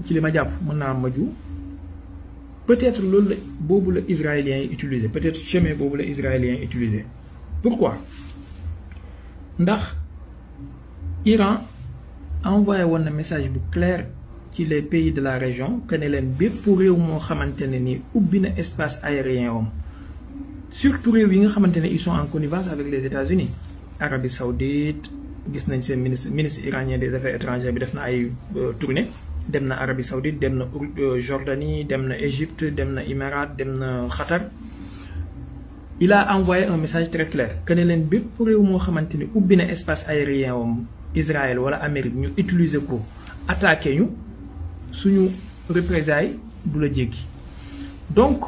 ci li ma jàpp mën naa ma ju peut-être loolu la boobu la israéliens yi utiliser peut-être chemin boobu la israéliens yi utiliser. Pourquoi ndax Iran envoyé woon na message bu clair ci les pays de la région que ne leen bépp réew moo xamante ne ni ubbi na espace aérien am surtout réew yi nga xamante ne ils sont en connivence avec les États-Unis Arabie Saoudite gis nañ seen ministre iranien des affaires étrangères bi def na ay tournée dem na Arabie Saoudite dem na Jordanie dem na Égypte dem na Émirats dem na Qatar. Il a envoyé un message très clair que ne leen bépp réew moo xamante ni ubbi na espace aérien am Israël wala Amérique ñu utiliser ko attaqué ñu suñu représailles du la jéggi donc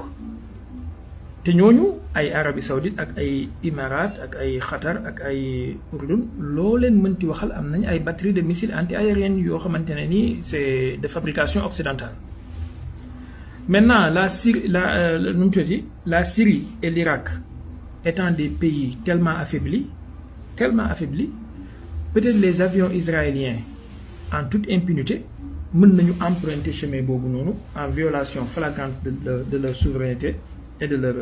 te ñooñu ay Arabie Saoudite ak ay Émirats ak ay Qatar ak ay Urdun loo leen mënti waxal am nañ ay batterie de missiles anti-aériennes yoo xamante ne ni c'est de fabrication occidentale. Maintenant la Syrie la Syrie et l'Irak étant des pays tellement affaiblis peut-être les avions israéliens en toute impunité mën nañu emprunter chemin boobu noonu en violation flagrante de leur souveraineté et de leur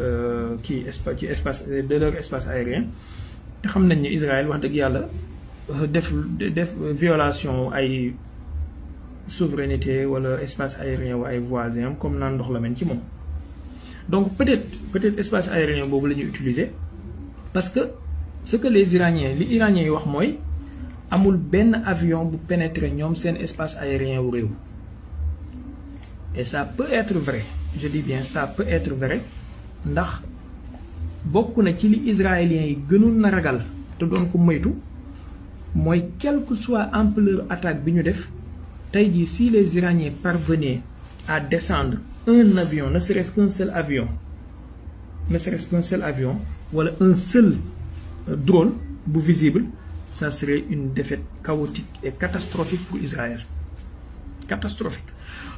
de leur espace aérien te xam nañ ne Israël wax dëgg yàlla def violation ay souveraineté wala espace aérien wa ay voisins am comme naan ndox la mel ci moom. Donc peut-être espace aérien boobu la ñuy utiliser parce que ce que les Iraniens li Iraniens yi wax mooy amul benn avion bu pénétrer ñoom seen espace aérien wu réew. Et ça peut être vrai je dis bien ça peut être vrai ndax bokk na ci li israéliens yi gënoon na ragal te doon ko moytu mooy quelle que soit ampleur attaque bi ñu def tey jii si les Iraniens parvenaient à descendre un avion ne serait-ce qu'un seul avion wala un seul drone bu visible ça serait une défaite chaotique et catastrophique pour Israël catastrophique.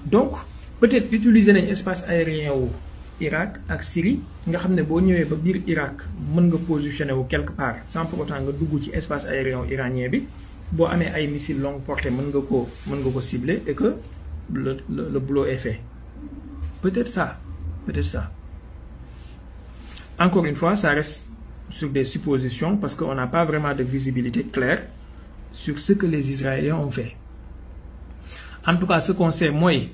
Donc peut-être utiliser nañ espace aérien wu Irak ak Syrie nga xam ne boo ñëwee ba biir Irak mën nga positionné wu quelque part sans pour autant nga dugg ci espace aérien wu iranien bi boo amee ay missiles longue portée mën nga ko cibler et que le boulot est fait. Peut-être ça. Encore une fois ça reste sur des suppositions parce qu'on n'a pas vraiment de visibilité claire sur ce que les Israéliens ont fait. En tout cas ce qu'on sait mooy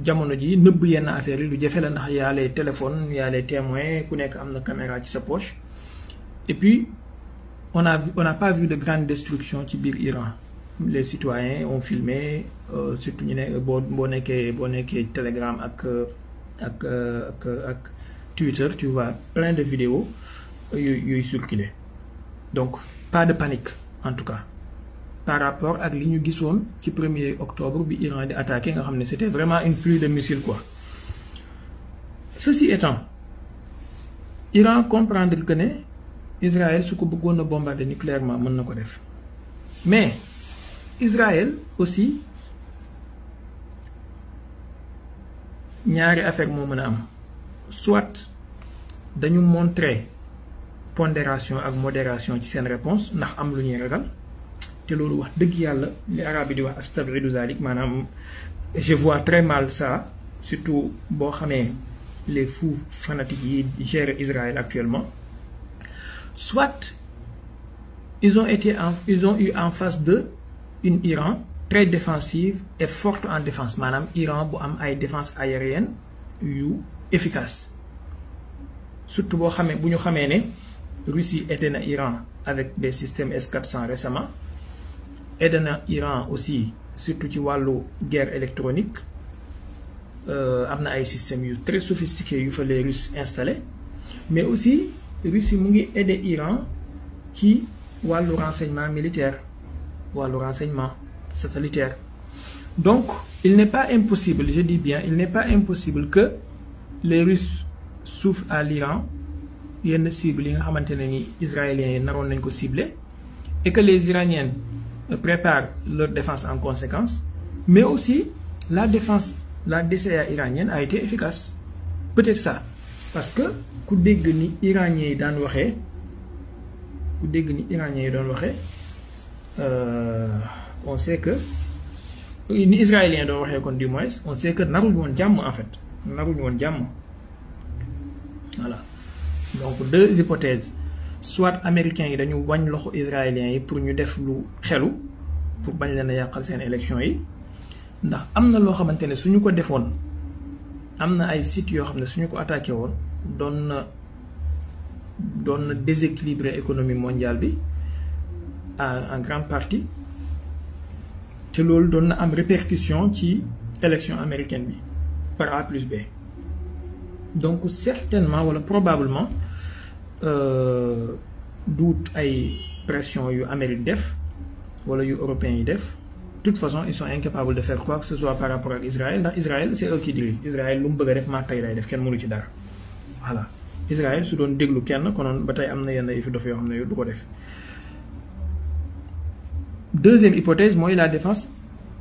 jamono ji nëbb yenn affaires yi lu jafe la ndax y a les téléphones y a les témoins ku nekk am na caméra ci sa poche et puis on n'a pas vu de grande destruction ci biir Iran. Les citoyens ont filmé surtout ñu ne boo nekkee Telegram ak Twitter tu vois plein de vidéos yuy circuler donc pas de panique en tout cas par rapport ak li ñu gisoon ci 1er octobre bi Iran di attaqué nga xam ne c'était vraiment une pluie de missiles quoi. Ceci étant, Iran comprendre que ne Israël su ko bëggoon a bombarder nucléairement mën na ko def mais Israël aussi ñaari affaire moo mën a am soit dañu montrer pondération ak modération ci seen réponse ndax am lu ñuy ragal te loolu wax dëgg yàlla li arabe yi di wax astabridu zalik maanaam je vois très mal ça surtout boo xamee les fous fanatiques yi gèrent Israël actuellement. Soit ils ont eu en face d'eux une Iran très défensive et forte en défense maanaam Iran bu am ay défense aérienne yu efficace surtout boo xamee bu ñu xamee ne Russie aidé na Iran avec des systèmes S-400 récemment aidé na Iran aussi surtout ci wàllu guerre électronique am na ay systèmes yu très sophistiqués yu fa les Russes installés mais aussi Russie mu ngi aider Iran ci wàllu renseignement militaire wàllu renseignement satellitaire donc il n'est pas impossible, je dis bien il n'est pas impossible que les Russes souffrent à l'Iran yenn cibles yi nga xamante ne ni israéliens yi naroon nañ ko cibler et que les Iraniens préparent leur défense en conséquence mais aussi la DCA iranienne a été efficace peut-être ça parce que ku dégg ni iraniens yi daan waxee on sait que ni israéliens doon waxee kon du moins on sait que naruñu woon jàmm en fait naruñu woon jàmm voilà donc deux hypothèses soit américains yi dañu wañ loxo israéliens yi pour ñu def lu xelu pour bañ leen a yàqal seen élection yi ndax am na loo xamante ne suñu ko defoon am na ay sites yoo xam ne suñu ko attaqué woon doon na déséquilibrer économie mondiale bi en grande partie te loolu doon na am répercussion ci élection américaine bi par A plus B donc certainement wala probablement duut ay pression yu Amérique def wala yu européens yi def de toute façon ils sont incapables de faire quoi que ce soit par rapport ak Israël ndax Israël c'est eux qui dirigent Israël lu mu bëgg a def maa tey lay def kenn mënu ci dara voilà Israël su doon déglu kenn konoon ba tey am na yenn yëfi dof yoo xam ne du ko def. Deuxième hypothèse mooy la défense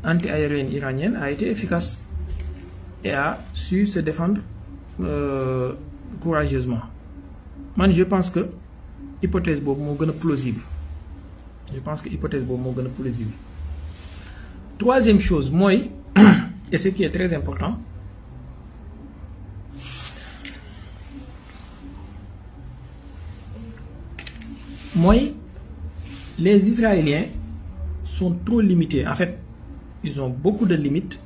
anti-aérienne iranienne a été efficace et a su se défendre courageusement man je pense que hypothèse boobu moo gën a plausible Troisième chose mooy et ce qui est très important mooy les Israéliens sont trop limités en fait ils ont beaucoup de limites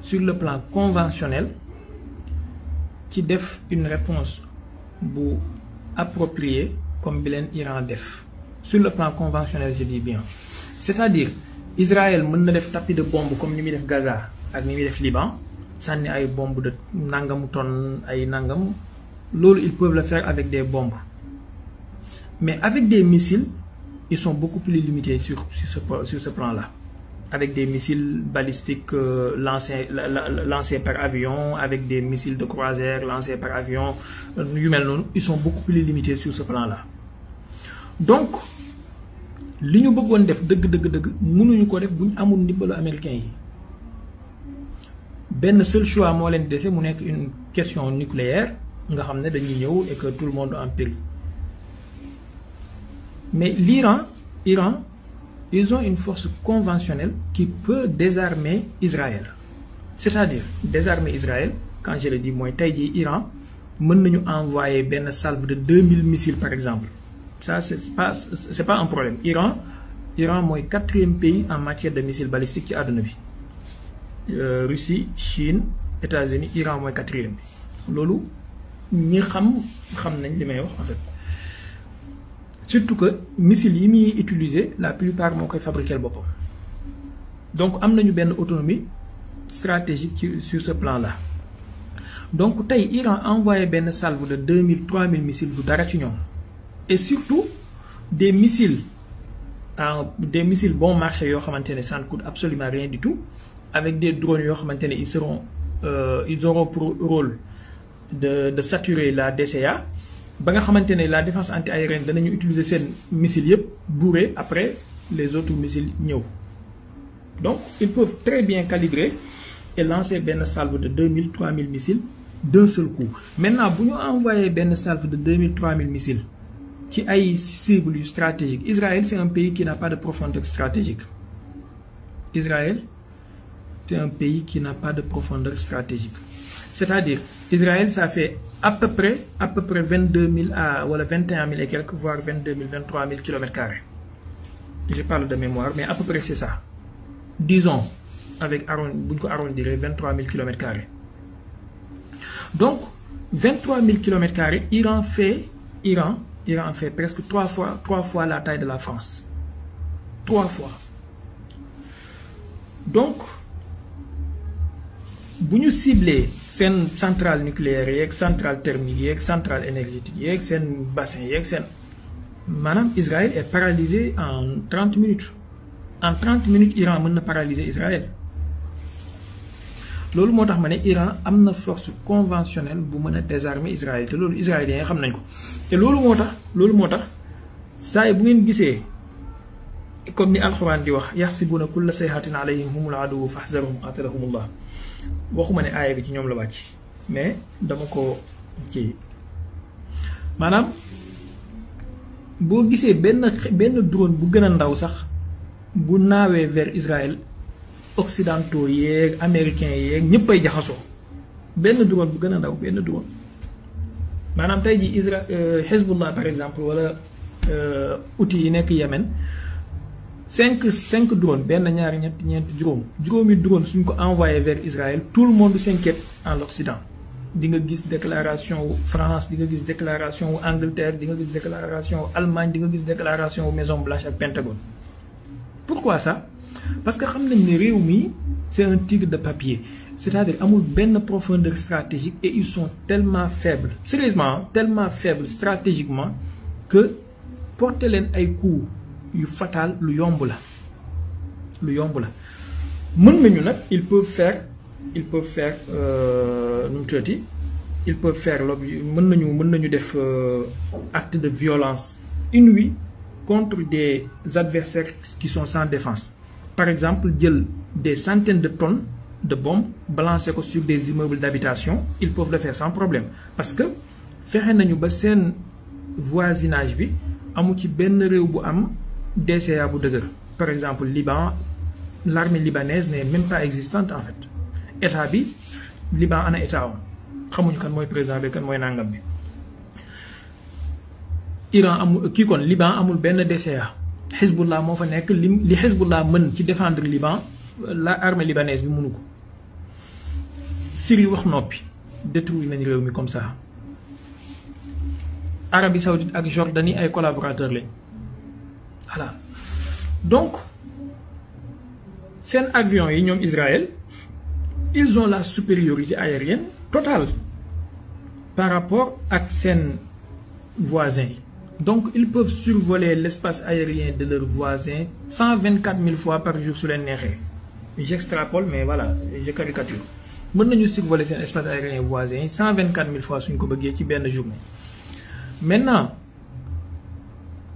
sur le plan conventionnel ci def une réponse bu appropriée comme bi leen Iran def sur le plan conventionnel je dis bien c'est-à-dire Israël mën na def tapis de bombe comme ni muy def Gaza ak ni muy def Liban sànni ay bombe de nangamu tonne ay nangam loolu ils peuvent le faire avec des bombes mais avec des missiles ils sont beaucoup plus limités sur ce plan-là avec des missiles balistiques lancés par avion avec des missiles de croisière lancés par avion yu mel noonu ils sont beaucoup plus limités sur ce plan-là donc li ñu bëggoon def dëgg mënuñu ko def bu ñu amul ndimbalu américains yi benn seul choix moo leen dese mu nekk une question nucléaire nga xam ne dañuy ñëw et que tout le monde en périt mais Iran ils ont une force conventionnelle qui peut désarmer Israël c'est-à-dire désarmer Israël quand je le dis mooy tey jii Iran mën nañu envoyer benn salve de 2000 missiles par exemple ça c'est pas un problème Iran mooy 4e pays en matière de missiles balistiques ci àdduna bi Russie Chine États-Unis Iran mooy 4e bi loolu ñi xam nañ li may wax en fait surtout que missiles yi muy utiliser la plupart moo koy fabriquer boppam donc am nañu benn autonomie stratégique sur ce plan-là donc tey Iran envoyé benn salve de 2000 3000 missiles du dara ci ñoom et surtout des missiles des missiles bon marché yoo xamante ne ça ne coûte absolument rien du tout, avec des drones yoo xamante ne ils auront pour rôle de saturer la DCA ba nga xamante ne la défense anti-aérienne danañu utiliser seen missiles yëpp bourré après les autres missiles ñëw. Donc ils peuvent très bien calibrer et lancer benn salve de 2000 3000 missiles d'un seul coup. Maintenant bu ñu envoyé benn salve de 2000 3000 missiles ci ay cibles yu stratégiques, Israël c'est un pays qui n'a pas de profondeur stratégique. Israël c'est un pays qui n'a pas de profondeur stratégique. C'est-à-dire Israël ça fait à peu près 22 000 à wala 21 000 et quelques, voire 22 000 23 000 km². Je parle de mémoire, mais à peu près c'est ça. Disons avec bu ñu ko arrondir 23 000 km². Donc 23 000 km², Iran fait presque 3 fois la taille de la France. 3 fois. Donc bu ñu ciblé seen centrale nucléaire yeeg centrale thermique yeeg centrale énergétique yeeg seen bassin yeeg seen maanaam Israël est paralysé en 30 minutes. En 30 minutes Iran mën na paralyser Israël. loolu moo tax ma ne Iran am na force conventionnelle bu mën a désarmer Israël te loolu israéliens yi xam nañ ko. te loolu moo tax saa yi bu ngeen gisee comme ni alxuraan di wax yaxsibuuna kulla sayhatin alayhim humul aduwwu fahzarhum qatalahumullah. waxuma ne aaya bi ci ñoom la wàcc mais dama ko ci maanaam boo gisee benn drone bu gën a ndaw sax bu naawee vers Israël occidentaux yeeg américains yeeg ñëpp ay jaxasoo benn drone bu gën a ndaw benn drone maanaam tey ji Hezbollah par exemple wala outils yi nekk Yémen 5 drones benn ñaari ñeent juróomi drone suñ ko envoyé vers Israël tout le monde s'inquiète en l'Occident. di nga gis déclaration wu France di nga gis déclaration wu Angleterre di nga gis déclaration wu Allemagne di nga gis déclaration wu Maison Blanche ak Pentagone. Pourquoi ça? Parce que xam nañ ne réew mi c'est un tigre de papier, c'est-à-dire amul benn profondeur stratégique et ils sont tellement faibles, sérieusement tellement faibles stratégiquement que porter leen ay coups yu fatal lu yomb la mën nañu nag ils peuvent faire nu mu tuddati ils peuvent faire mën nañu def acte de violence inouïe contre des adversaires qui sont sans défense. Par exemple jël des centaines de tonnes de bombes balancer ko sur des immeubles d'habitation, ils peuvent le faire sans problème parce que fexe nañu ba seen voisinage bi amu ci benn réew bu am DCA bu dëgër. Par exemple Liban, l'armée libanaise n'est même pas existante en fait. État bi Liban ana état am xamuñu kan mooy président bi kan mooy nangam bi. Iran amul kii kon Liban amul benn DCA. Hezbollah moo fa nekk li Hezbollah mën ci défendre Liban la armée libanaise bi mënu ko. Syrie wax noppi détruire nañ réew mi comme ça. Arabie Saoudite ak Jordanie ay collaborateurs lañ. Voilà. Donc seen avions yi ñoom Israël ils ont la supériorité aérienne totale par rapport ak seen voisins yi. Donc ils peuvent survoler l'espace aérien de leurs voisins 124 000 fois par jour su leen neexee. J'extrapole mais voilà je caricature. Mën nañu survoler seen espace aérien voisin yi 124 000 fois suñ ko bëggee ci benn journée. Maintenant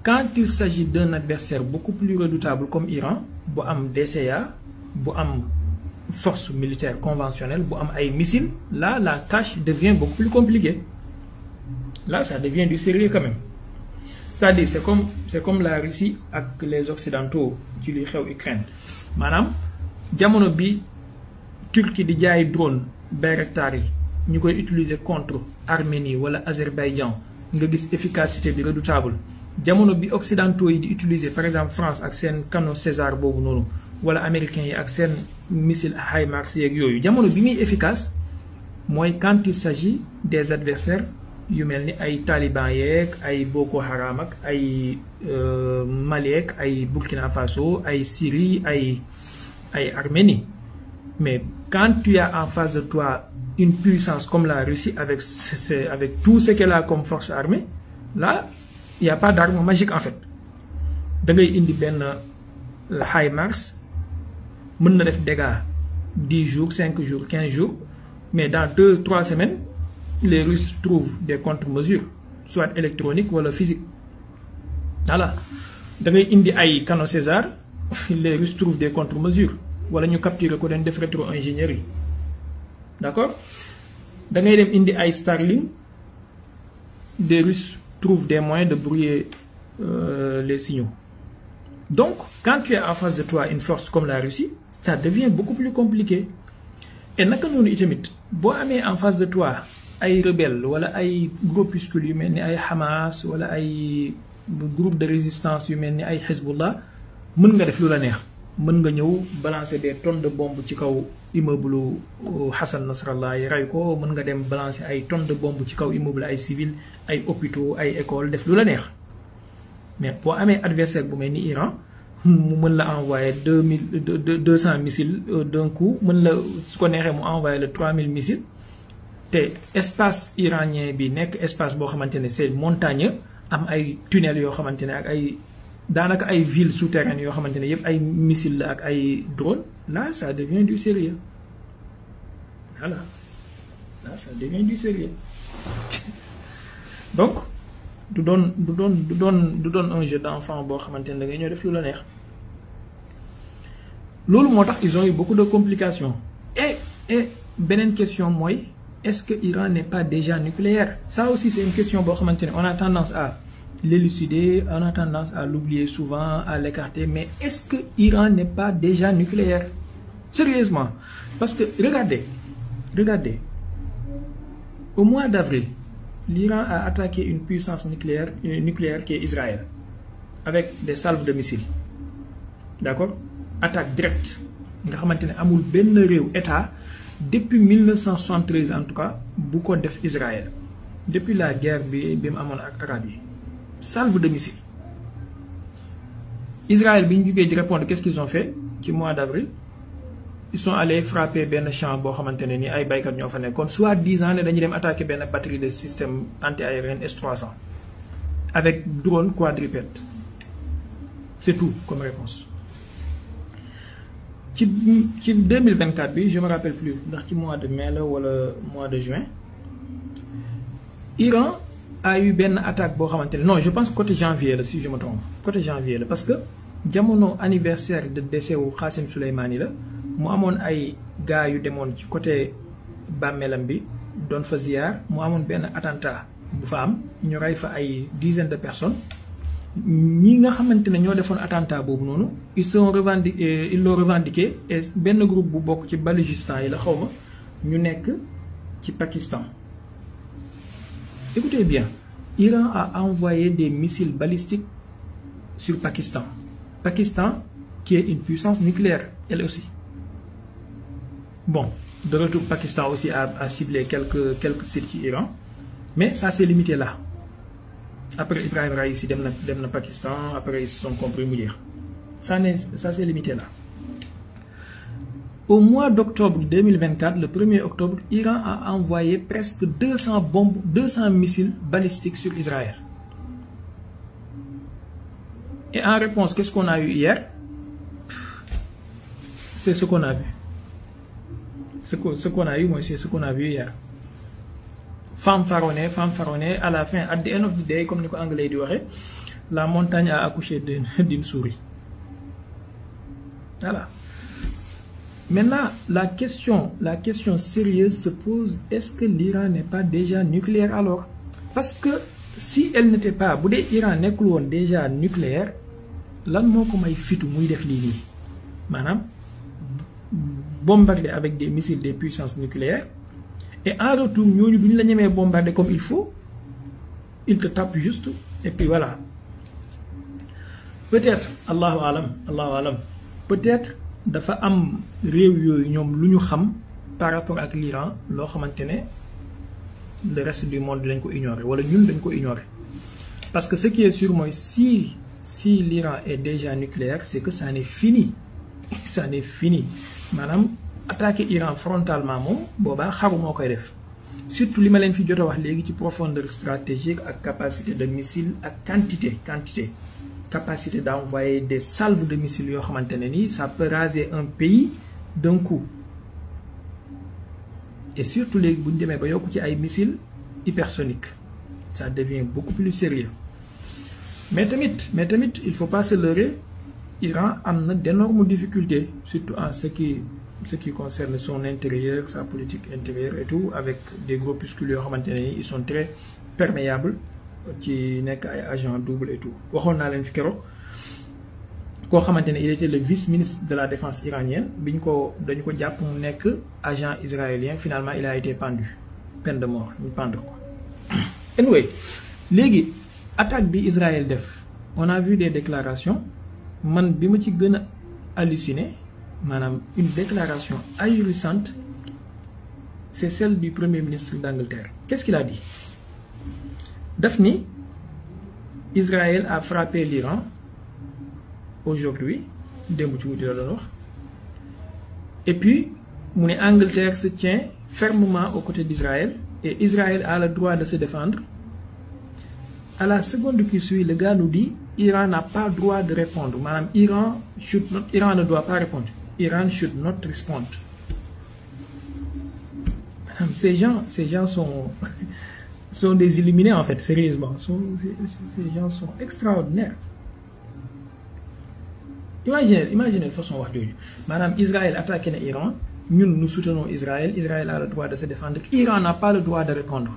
quand il s'agit d'un adversaire beaucoup plus redoutable comme Iran bu am DCA bu am force militaire conventionnelle bu am ay missiles, là la tâche devient beaucoup plus compliquée. Là ça devient du sérieux quand même. C'est-à-dire c'est comme la Russie ak les occidentaux ci li xew Ukraine maanaam jamono bi Turquie di jaay drone Bayraktar yi ñu koy utiliser contre Arménie wala Azerbaïdjan nga gis efficacité bi redoutable. Jamono bi occidentaux yi di utiliser par exemple France ak seen canon César boobu noonu wala américains yi ak seen missile HIMARS yeeg yooyu jamono bi muy efficace mooy quand il s'agit des adversaires yu mel ni ay Taliban yeeg ay Boko Haram ak ay Mali ak ay Burkina Faso ay Syrie ay Arménie. Mais quand tu as en face de toi une puissance comme la Russie avec tout ce qu'elle a comme force armée, là il n'y a pas d'arme magique en fait. da ngay indi benn HIMARS mën na def dégâts 10 jours 5 jours 15 jours mais dans 2-3 semaines les Russes trouvent des contre-mesures soit électroniques wala physiques voilà da ngay indi ay canon César les Russes trouvent des contre-mesures wala ñu capturer ko dañ def rétro-ingénierie d'accord da ngay dem indi ay Starlink des Russes trouvent des moyens de brouiller les signaux. Donc quand tu es en face de toi une force comme la Russie ça devient beaucoup plus compliqué et naka noonu itamit boo amee en face de toi ay rebelles wala ay groupuscules yu mel ni ay Hamas wala ay groupe de résistance yu mel ni ay Hezbollah mën nga def lu la neex mën nga ñëw balancer des tonnes de bombes ci kaw immeuble Hassan Nasrallah yi rey ko mën nga dem balancer ay tonnes de bombes ci kaw immeuble ay civils ay hôpitaux ay écoles def lu la neex mais boo amee adversaire bu mel ni Iran mu mën la envoyer 200 missiles d'un coup mën la su ko neexee mu envoyer le 3000 missiles te espace iranien bi nekk espace boo xamante ne c'est montagneux am ay tunnels yoo xamante ne ak ay daanaka ay villes souterraines yoo xamante ne yëpp ay missiles la ak ay drones là ça devient du sérieux voilà là ça devient du sérieux donc du doon un jeu d'enfant boo xamante ne da ngay ñëw def lu la neex loolu moo tax ils ont eu beaucoup de complications et beneen question mooy est-ce que Iran n'est pas déjà nucléaire? Ça aussi c'est une question boo xamante ne on a tendance à l'élucider, on a tendance à l'oublier souvent, à l'écarter, mais est-ce que Iran n'est pas déjà nucléaire? Sérieusement, parce que regardez, au mois d'avril, l'Iran a attaqué une puissance nucléaire qui est Israël, avec des salves de missiles. D'accord? Attaque directe. Nga xamantene amul benn réew état depuis 1973 en tout cas bu ko def Israël. Depuis la guerre bi mu amoon ak arab yi. Salve de missiles. Israël bi ñu jógee di répondre qu'est-ce qu'ils ont fait ci mois d'avril? Ils sont allés frapper benn champ boo xamante ne ni ay baykat ñoo fa nekkoon soi-disant ne dañuy dem attaquer benn batterie de système anti-aérien S-300 avec drone quadrupède. C'est tout comme réponse. Ci 2024 bi je me rappelle plus ndax ci mois de mai la wala mois de juin Iran a eu benn attaque boo xamante ne non je pense côté janvier la si je me trompe côté janvier la parce que jamono anniversaire de décès wu Qasem Soleimani la mu amoon ay gars yu demoon ci côté bàmmeelam bi doon fa ziar mu amoon benn attentat bu fa am ñu rey fa ay dizaines de personnes ñi nga xamante ne ñoo defoon attentat boobu noonu ils l'ont revendiqué et benn groupe bu bokk ci Baloutchistan yi la xaw ma ñu nekk ci Pakistan. Écoutez bien, Iran a envoyé des missiles balistiques sur Pakistan. Pakistan qui est une puissance nucléaire, elle aussi. Bon, de retour, Pakistan aussi a ciblé quelques sites qui Iran, mais ça s'est limité là. Après Ibrahim Raïsi dem na Pakistan, après ils se sont compris mourir. Ça s'est limité là. Au mois d'octobre 2024, le 1er octobre, Iran a envoyé presque 200 bombes, 200 missiles balistiques sur Israël. Et en réponse, qu'est-ce qu'on a eu hier? C'est ce qu'on a vu. Ce qu'on a eu, moi, c'est ce qu'on a vu hier. Fanfaronnée, à la fin, at the end of the day, comme les Anglais disent, la montagne a accouché d'une souris. Voilà. Maintenant, la question sérieuse se pose, est-ce que l'Iran n'est pas déjà nucléaire alors? Parce que si elle n'était pas, bu dee Iran nekkul woon déjà nucléaire, lan moo ko may fitu muy def lii nii maanaam bombarder avec des missiles des puissances nucléaires et en retour ñooñu bu ñu la ñemee bombarder comme il faut, ils te tapent juste et puis voilà. Peut-être, Allahu alam, peut-être dafa am réew yooyu ñoom lu ñu xam par rapport ak l'Iran loo xamante ne le reste du monde dañ ko ignorer wala ñun dañ ko ignorer parce que ce qui est sûr mooy si l'Iran est déjà nucléaire c'est que ça n'est fini maanaam attaquer Iran frontalement moom boobaa xaru moo koy def surtout li ma leen fi jot a wax léegi ci profondeur stratégique ak capacité de missile ak quantité capacité d'envoyer des salves de missiles yoo xamante ne ni ça peut raser un pays d'un coup et surtout léegi bu ñu demee ba yokku ci ay missiles hypersoniques ça devient beaucoup plus sérieux mais tamit il faut pas se leurrer. Iran a d'énormes difficultés, surtout en ce qui concerne son intérieur, sa politique intérieure et tout, avec des groupuscules ils sont très perméables, qui n'est qu'un agent double et tout. Il était le vice-ministre de la défense iranienne, dañ ko japp mu nek agent israélien, finalement il a été pendu, peine de mort, ñu pendre ko. Anyway, légui attaque bi Israël def, on a vu des déclarations. Man bi ma ci gëna halluciné manam une déclaration ahurissante c'est celle du premier ministre d'Angleterre. Qu'est-ce qu'il a dit? Dafni Israël a frappé l'Iran aujourd'hui démb ci guddi la doon wax et puis mu ne Angleterre se tient fermement aux côtés d'Israël et Israël a le droit de se défendre. À la seconde qui suit, le gars nous dit Iran n'a pas le droit de répondre. Madame, Iran ne doit pas répondre. Iran should not respond. Ces gens sont des illuminés en fait, sérieusement. Ces gens sont extraordinaires. Imaginez la façon de dire. Madame, Israël attaque l'Iran. Nous soutenons Israël. Israël a le droit de se défendre. Iran n'a pas le droit de répondre.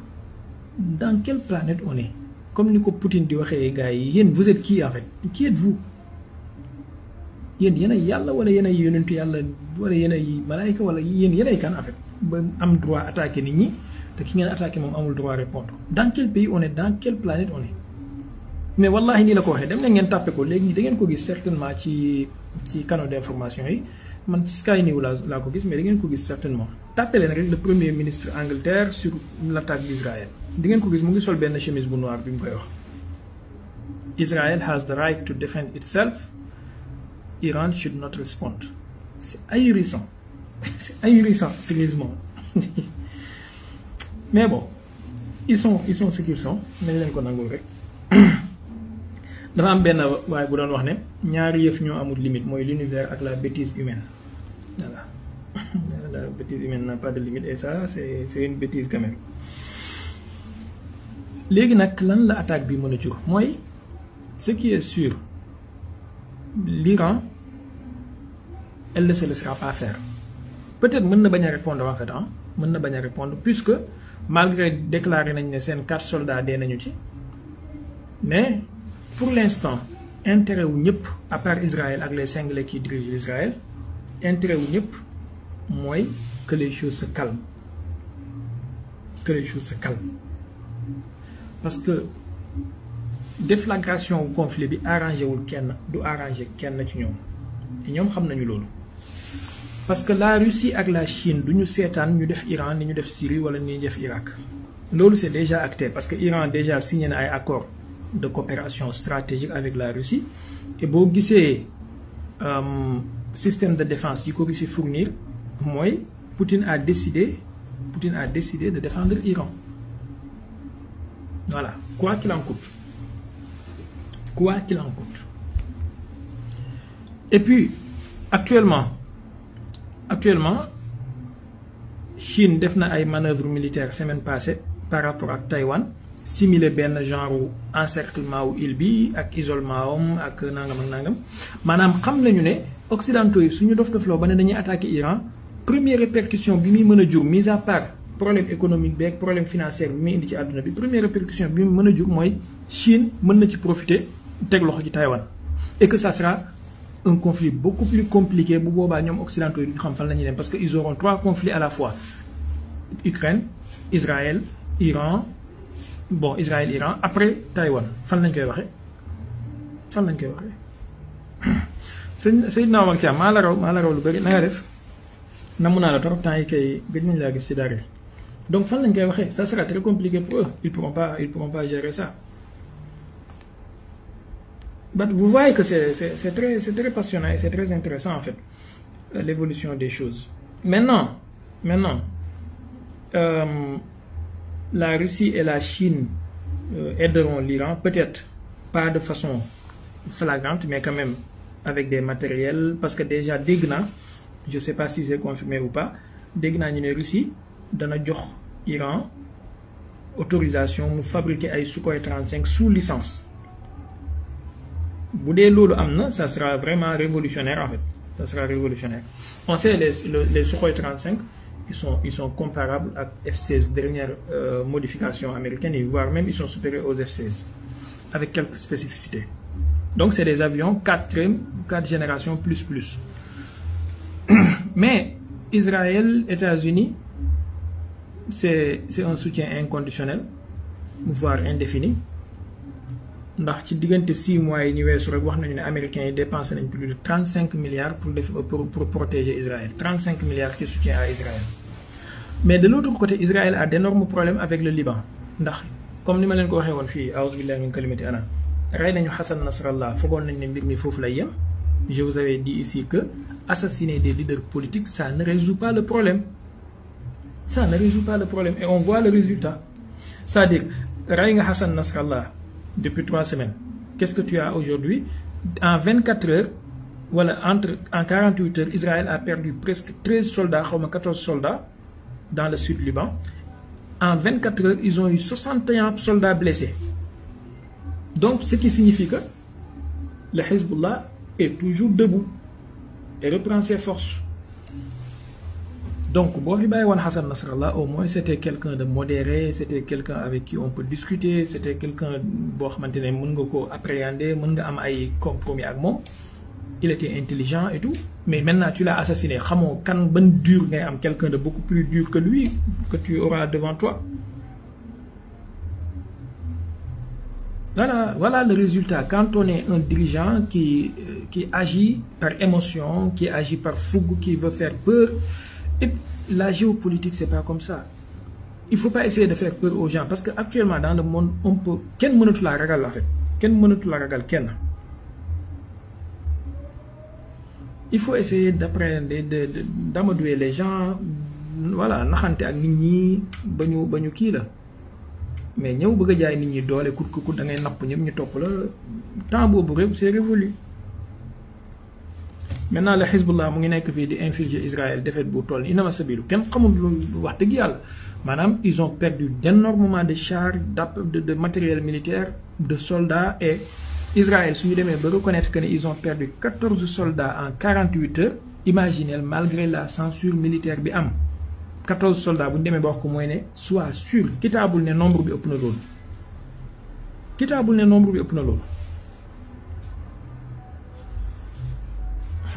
Dans quelle planète on est? Comme Nico Poutine dit, vous êtes qui en fait? Qui êtes-vous? Yéen yàlla wala yéen ay yonentu yàlla wala yéen ay malaayka wala yéen ay kan en fait ba am droit attaquer nit ñi te ki ngeen attaquer moom amul droit répondre. Dans quel pays on est? Dans quelle planète on est? Mais wallahi nii la ko waxee dem na ngeen tàppe ko léegi da ngeen ko gis certainement ci canaux d'information yi man Sky News laa ko gis mais da ngeen ko gis certainement. Tàppe leen rek le premier ministre Angleterre sur l'attaque d'Israël. Di ngeen ko gis mu ngi sol benn chemise bu noir bi mu koy wax. Israel has the right to defend itself. Iran should not respond. C'est ahurissant. C'est ahurissant, sérieusement. Mais bon, ils sont ce qu'ils sont. Mais leen ko nangul rek. Dafa am benn waaye bu doon wax ne ñaari yëf ñoo amul limite mooy l'univers ak la bêtise humaine. Voilà. La bêtise humaine n'a pas de limite et ça c'est une bêtise quand même. Léegi nag lan la attaque bi mën a jur mooy ce qui est sûr, l'Iran elle ne se laissera pas faire. Peut-être mën na bañ a répondre en fait mën na bañ a répondre puisque malgré déclaré nañ ne seen 4 soldats dee nañu ci mais pour l'instant intérêt wu ñëpp à part Israël ak les Cinglés qui dirigent l'Israël intérêt wu ñëpp mooy que les choses se calment, que les choses se calment parce que déflagration wu conflit bi arrangé wul kenn du arrangé kenn ci ñoom te ñoom xam nañu loolu parce que la Russie ak la Chine du ñu seetaan ñu def Iran ni ñu def Syrie wala ni ñu def Irak loolu c'est déjà acté parce que Iran déjà signé na ay accord de coopération stratégique avec la Russie et boo gisee système de défense yi ko Russie fournir mooy Poutine a décidé de défendre Iran. Voilà, quoi qu'il en coûte. Quoi qu'il en coûte. Et puis, actuellement, Chine def na ay manœuvres militaires semaine passée par rapport à Taïwan, simulé ben genre encerclement ou île bi ak isolement ak nangam. Manam xam nañu né occidentaux yi suñu dof lo bané dañuy attaquer Iran, première répercussion bi mi mëna jur mise à part problème économique beeg problème financier bi muy indi ci àdduna bi première répercussion bi mu mën a jur mooy Chine mën na ci profiter teg loxo ci Taïwan et que ça sera un conflit beaucoup plus compliqué bu boobaa ñoom occidentaux yi ñu xam fan la ñuy dem parce que ils auront 3 conflits à la fois Ukraine Israël Iran après Taïwan fan lañ koy waxee Seydina Omar Thiam maa la raw lu bëri na nga def namu naa la trop temps yi kay gëj nañ laa gis ci dara donc fan lañ koy waxee ça sera très compliqué pour eux ils pourront pas gérer ça. But vous voyez que c'est très passionnant et c'est très intéressant en fait l'évolution des choses. Maintenant la Russie et la Chine aideront l'Iran peut-être pas de façon flagrante, mais quand même avec des matériels, parce que déjà dégg naa, je sais pas si c'est confirmé ou pas, dégg naa ñu ne Russie dana jox Iran autorisation mu fabriquer ay Sukhoi 35 sous licence. Bu dee loolu am na, ça sera vraiment révolutionnaire en fait. Ça sera révolutionnaire. On sait les Sukhoi 35, ils sont comparables à F-16 dernière modification américaine, voire même ils sont supérieurs aux F-16 avec quelques spécificités. Donc c'est des avions 4 générations plus. Mais Israël, États-Unis, c'est un soutien inconditionnel, voire indéfini. Ndax ci diggante 6 mois yi ñu weesu rek wax nañu ne américains yi dépensé nañ plus de 35 milliards pour protéger Israël. 35 milliards qui soutien à Israël. Mais de l'autre côté, Israël a d'énormes problèmes avec le Liban. Ndax comme ni ma leen ko waxee woon fii a'uuzu billahi min kalimati ana rey nañu Hassan Nasrallah foogoon nañ ne mbir mi foofu lay yem. Je vous avais dit ici que assassiner des leaders politiques, ça ne résout pas le problème. Ça ne résout pas le problème. Et on voit le résultat. C'est-à-dire, rey nga Hassan Nasrallah depuis 3 semaines. Qu'est-ce que tu as aujourd'hui? En 24 heures, voilà, en 48 heures, Israël a perdu presque 13 soldats, 14 soldats dans le sud Liban. En 24 heures, ils ont eu 61 soldats blessés. Donc, ce qui signifie que le Hezbollah est toujours debout et reprend ses forces. Donc, Hassan Nasrallah, au moins, c'était quelqu'un de modéré, c'était quelqu'un avec qui on peut discuter, c'était quelqu'un qui appréhender, qui compromis avec moi. Il était intelligent et tout. Mais maintenant, tu l'as assassiné. Quelqu'un de beaucoup plus dur que lui, que tu auras devant toi. Voilà le résultat. Quand on est un dirigeant qui agit par émotion, qui agit par fougue, qui veut faire peur, et la géopolitique, c'est pas comme ça. Il faut pas essayer de faire peur aux gens parce qu'actuellement dans le monde, on peut. Quel monde tu la regardes en fait? Quel monde tu la regardes? Il faut essayer d'appréhender, d'amadouer les gens. Voilà, naxante ak nit ñi bañu kii la. Mais ñëw bëgg jaay nit ñi doole kut da ngay napp ñëpp ñu topp la temps boobu c'est révolu. Maintenant le Hezbollah mu ngi nekk fii di infliger Israël défaite bu toll inama sabilu kenn xamul wax dëgg yàlla maanaam ils ont perdu d'énormément de chars de matériel militaire de soldats et Israël suñu demee ba reconnaître que ils ont perdu 14 soldats en 48 heures. Imaginez malgré la censure militaire bi am 14 soldats bu ñu demee ba wax ko mooy ne soit sûr kitaabul ne nombre bi ëpp na loolu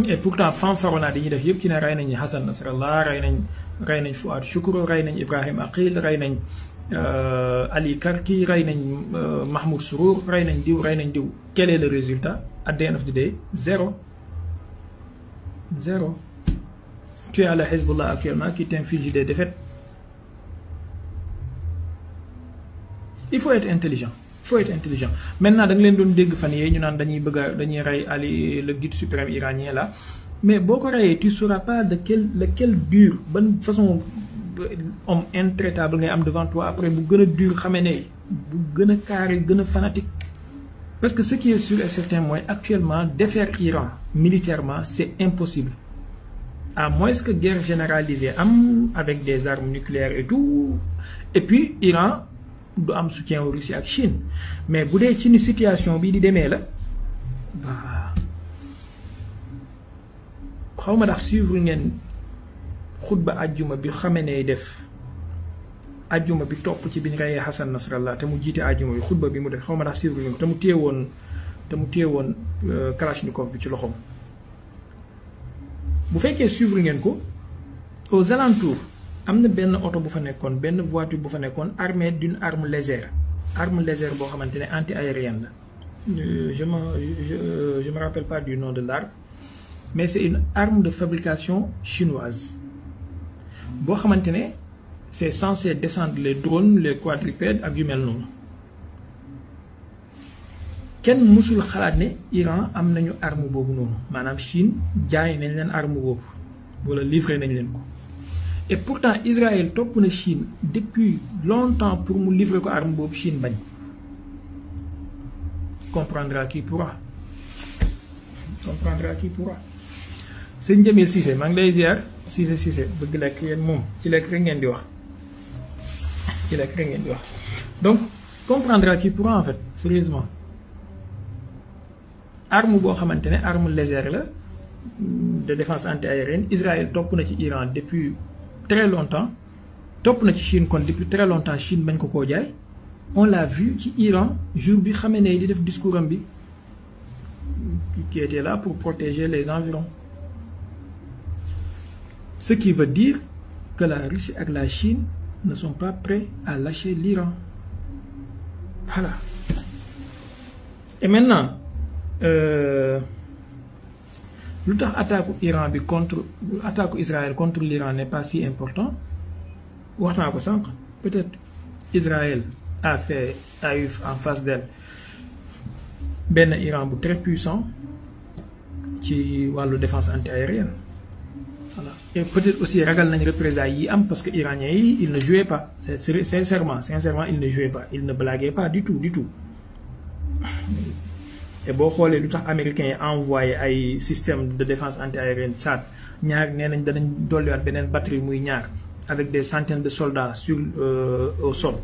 et pourtant fanfaronnaa dañuy def yëpp ci ne rey nañ Hassan Nasrallah rey nañ Fouad Choukro rey nañ Ibrahim Aqil rey nañ Ali Karki rey nañ Mahmoud Sourour rey nañ diw quel est le résultat at the end of the day? Zéro. Tu as le Hezbollah actuellement qui t'inflige des défaites. Il faut être intelligent. Maintenant da nga leen doon dégg fan yee ñu naan dañuy rey Ali le guide suprême iranien là mais boo ko reyee tu sauras pas lequel dur ban façon homme intraitable ngay am devant toi après bu gën a dur xamee ne bu gën a carré gën a fanatique. Parce que ce qui est sûr et certain mooy actuellement défaire Iran militairement c'est impossible à moins que guerre généralisée am avec des armes nucléaires et tout et puis Iran du am soutien aux Russie ak Chine mais bu dee ci ni situation bi di demee la xaw ma ndax suivre ngeen xutba ajjuma bi Khamenei def ajjuma bi topp ci biñ reyee Hassan Nasrallah te mu jiite ajjuma bi xutba bi mu def xaw ma ndax suivre ngeen te mu téye woon Kalachnikov bi ci loxoom bu fekkee suivre ngeen ko aux alentours am na benn oto bu fa nekkoon benn voiture bu fa nekkoon armée d'une arme légère boo xamante ne anti-aérienne la je me rappelle pas du nom de l'arme mais c'est une arme de fabrication chinoise boo xamante ne c'est censé descendre les drones les quadrupèdes ak yu mel noonu kenn mësul xalaat ne Iran am nañu arme boobu noonu maanaam Chine jaay nañ leen arme boobu wala livré nañ leen ko. Et pourtant Israël topp na Chine depuis longtemps pour mu livrer ko arme boobu Chine bañ comprendra qui pourra comprendra qui pourra. Sëñ Jamil Cissé maa ngi lay ziar Cissé bëgg lekk yéen moom ci lekk rek ngeen di wax donc comprendra qui pourra en fait sérieusement arme boo xamante ne arme légère la de défense antiaérienne. Israël topp na ci Iran depuis très longtemps topp na ci Chine kon depuis très longtemps Chine bañ ko koo jaay. On l'a vu ci Iran jour bi Khamenei di def discours am bi qui était là pour protéger les environs. Ce qui veut dire que la Russie et la Chine ne sont pas prêts à lâcher l'Iran. Voilà. Et maintenant, l'attaque Iran attaque Israël contre l'Iran n'est pas si important. Peut-être Israël a eu en face d'elle ben Iran très puissant qui a la défense antiaérienne. Voilà. Et peut-être aussi ragal nañ représailles parce que Iraniens ils ne jouaient pas. Sincèrement ils ne jouaient pas, ils ne blaguaient pas du tout. Et boo xoolee lu tax américains yi envoyé ay système de défense antiaérienne SAD ñaar nee nañ danañ dolliwaat beneen batterie muy ñaar avec des centaines de soldats au sol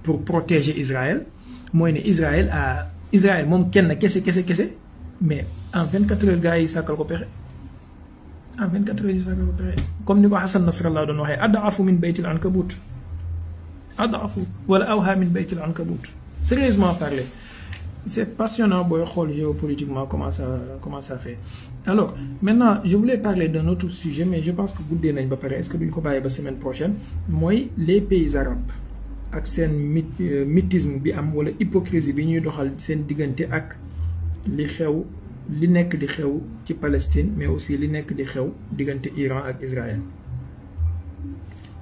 pour protéger Israël. Mooy ne Israël moom kenn kese mais en 24 heures gars yi sàkkal ko pexe. En 24 heures, comme ni ko Hassan Nasrallah doon waxee ad'afu min baytil ankabut wala awha min baytil ankabut. Sérieusement parler, c'est passionnant booy xool géopolitiquement comment ça fait. Alors maintenant je voulais parler d'un autre sujet mais je pense que guddee nañ ba pare. Est-ce que duñ ko bàyyi ba semaine prochaine? Mooy les pays arabes ak seen mythisme bi am wala hypocrisie bi ñuy doxal seen diggante ak li nekk di xew ci Palestine mais aussi li nekk di xew diggante Iran ak Israël.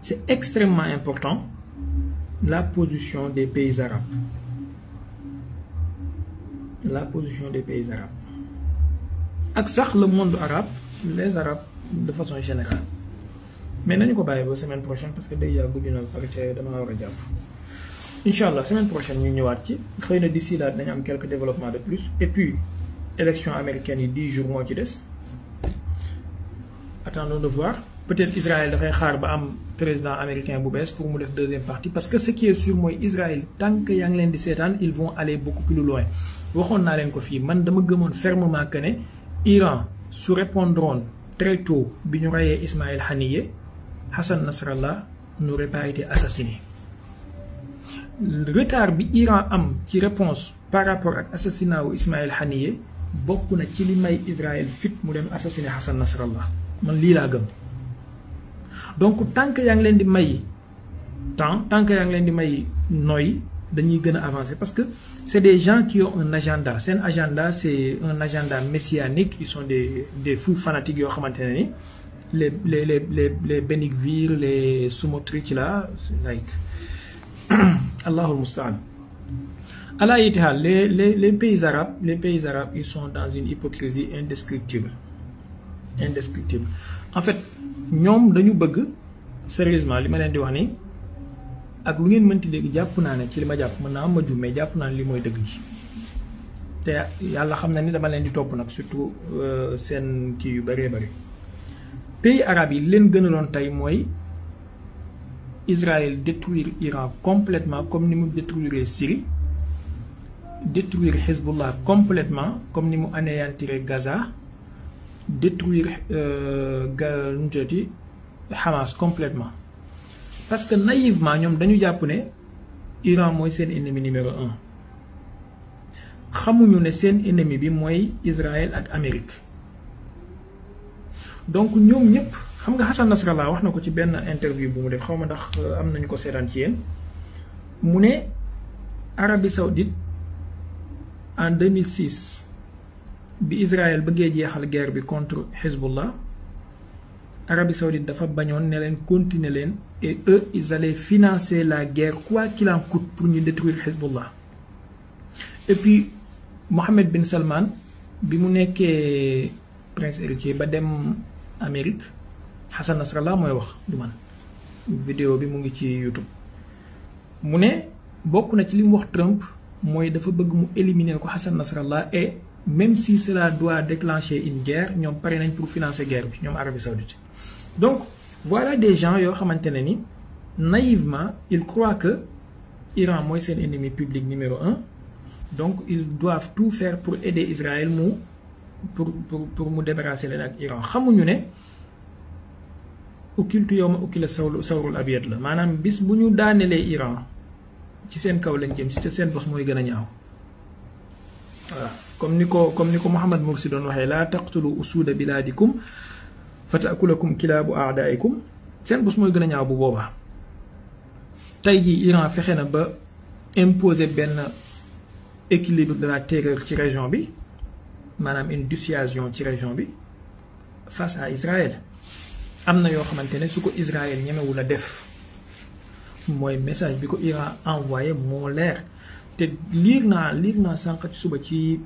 C'est extrêmement important la position des pays arabes. Ak sax le monde arabe, les arabes de façon générale. Mais nañu ko bàyyi ba semaine prochaine parce que day yaa guddi na pare te dama war a jàpp. Inch'Allah semaine prochaine ñu ñëwaat ci xëy na d'ici là dañu am quelques développements de plus et puis élection américaine yi 10 jours moo ci des. Attendons de voir. Peut-être Israël dafay xaar ba am président américain bu bees pour mu def deuxième partie parce que ce qui est sûr mooy Israël tant que yaa ngi leen di seetaan ils vont aller beaucoup plus loin. Waxoon naa leen ko fii man dama gëmoon fermement que ne Iran su répondroon très tôt bi ñu reyee Ismaël Haniyeh, Hassan Nasrallah n'aurait pas été assassiné. Le retard bi Iran am ci réponse par rapport ak assassinat wu Ismaël Haniyeh bokk na ci li may Israël fit mu dem assassiné Hassan Nasrallah man lii laa gëm. Donc tant que yaa ngi leen di may temps tant que yaa ngi leen di may noy dañuy gën a avancer parce que c'est des gens qui ont un agenda. Seen agenda c'est un agenda messianique. Ils sont des fous fanatiques yoo xamante ne ni les Benigvir, les Smotrich là like Allahul Musta'an. Ala yitihal les pays arabes ils sont dans une hypocrisie indescriptible. En fait ñoom dañu bëgg sérieusement li ma leen di wax ni ak lu ngeen mënti dégg jàpp naa ne ci li ma jàpp mën naa am ma juum mais jàpp naa ne li mooy dëgg gi te yàlla xam na ni dama leen di topp nag surtout seen kii yu bëree bëri. Pays arabes yi leen gënaloon tey mooy Israël détruire Iran complètement comme ni mu détruire Syrie, détruire Hezbollah complètement comme ni mu anéantir Gaza, détruire Hamas complètement. Parce que naïvement ñoom dañu jàpp ne Iran mooy seen ennemi numéro 1. xamuñu ne seen ennemi bi mooy Israël ak Amérique. Donc ñoom ñëpp xam nga Hassan Nasrallah wax na ko ci benn interview bu mu def xaw ma ndax am nañu ko seetaan ci yéen mu ne Arabie Saoudite en 2006 bi Israël bëggee jeexal guerre bi contre Hezbollah Arabie Saoudite dafa bañoon ne leen continuer leen et eux ils allaient financer la guerre quoi qu'il en coûte pour ñu détruire Hezbollah. Et puis Mohammed bin Salman bi mu nekkee prince héritier ba dem Amérique Hassan Nasrallah mooy wax du man vidéo bi mu ngi ci YouTube mu ne bokk na ci li mu wax Trump mooy dafa bëgg mu éliminer ko Hassan Nasrallah et même si cela doit déclencher une guerre ñoom pare nañ pour financer guerre bi ñoom Arabie Saoudite. Donc voilà des gens yoo xamante ne ni naïvement ils croient que Iran mooy seen ennemi public numéro 1, donc ils doivent tout faire pour aider Israël pour mu débarrasser leen ak Iran. xamuñu ne ukiltu yawma ukila sawrul abyad la maanaam bis bu ñu daanelee Iran ci seen kaw lañ jëm ci seen bos mooy gën a ñaaw. voilà comme ni ko Mohamed Morsi doon waxee laa taqtulu usuuda bilaadikum fa taakulakum kilaabu aadaikum, seen bos mooy gën a ñaaw bu boobaa. tey jii Iran fexe na ba imposer benn équilibre de la terreur ci région bi, maanaam une dissuasion ci région bi face à Israël. am na yoo xamante ne su ko Israël ñemewul a def mooy message bi ko Iran envoyé moo leer. te liir naa sànq ci suba ci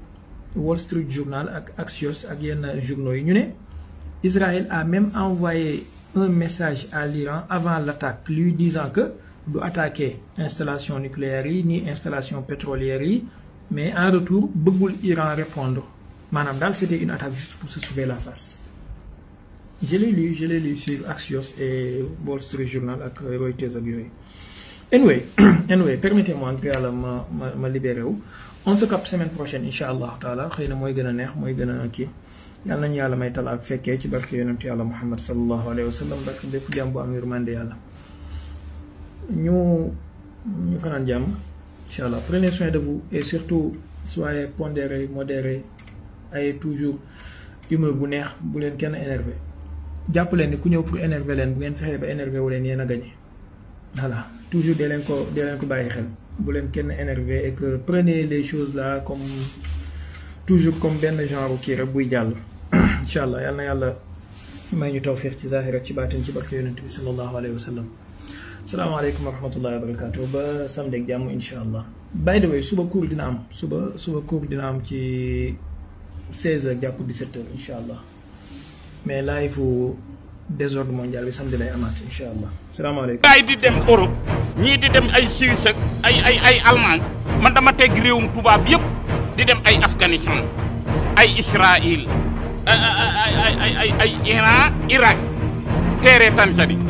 Wall Street Journal ak Axios ak yenn journaux yi ñu ne Israël a même envoyé un message à l'Iran avant l'attaque lui disant que du attaquer installation nucléaire yi ni installation pétrolière yi, mais en retour bëggul Iran répondre maanaam daal c'était une attaque juste pour se sauver la face. Je l'ai lu sur Axios et Wall Street Journal ak Reuters ak yooyu. Anyway, permettez-moi que yàlla ma libéré wu. On se capte semaine prochaine incha allahu taala, xëy na mooy gën a neex mooy gën a kii. yàlla nañu yàlla may tal ak fekkee ci barke yonent yàlla Muhammad sallallahu alayhi wa sallam, barke bépp jàmm bu am yërmande yàlla. ñu fanaan jàmm incha allah. Prenez soin de vous et surtout soyez pondérés, modérés, ayez toujours humeur bu neex, bu leen kenn énervé. jàpp leen ni ku ñëw pour énerver leen bu ngeen fexee ba énervé wu leen yéen a gagné. Voilà, toujours dee leen ko bàyyi xel bu leen kenn énervé et que prenez les choses là comme toujours comme benn genre kii rek buy jàll. incha allah yal na yàlla may ñu tawfiq ci zahir ak ci baatin ci barke yonent bi sallallahu alayhi wa sallam. salaamaaleykum wa rahmatullahi wa barakatuh ba samedi ak jàmm incha allah. by the way suba cours dina am suba cours dina am ci 16h jàpp 17h incha allah, mais live désordre mondial bi samedi lay amaat incha allah. salaamaaleykum. gaay di dem Europe ñii di dem ay Suisse ak ay Allemagne, man dama teg réewum tubaab yëpp di dem ay Afghanistan ay Israël ay Iran Irak teere Tanzanie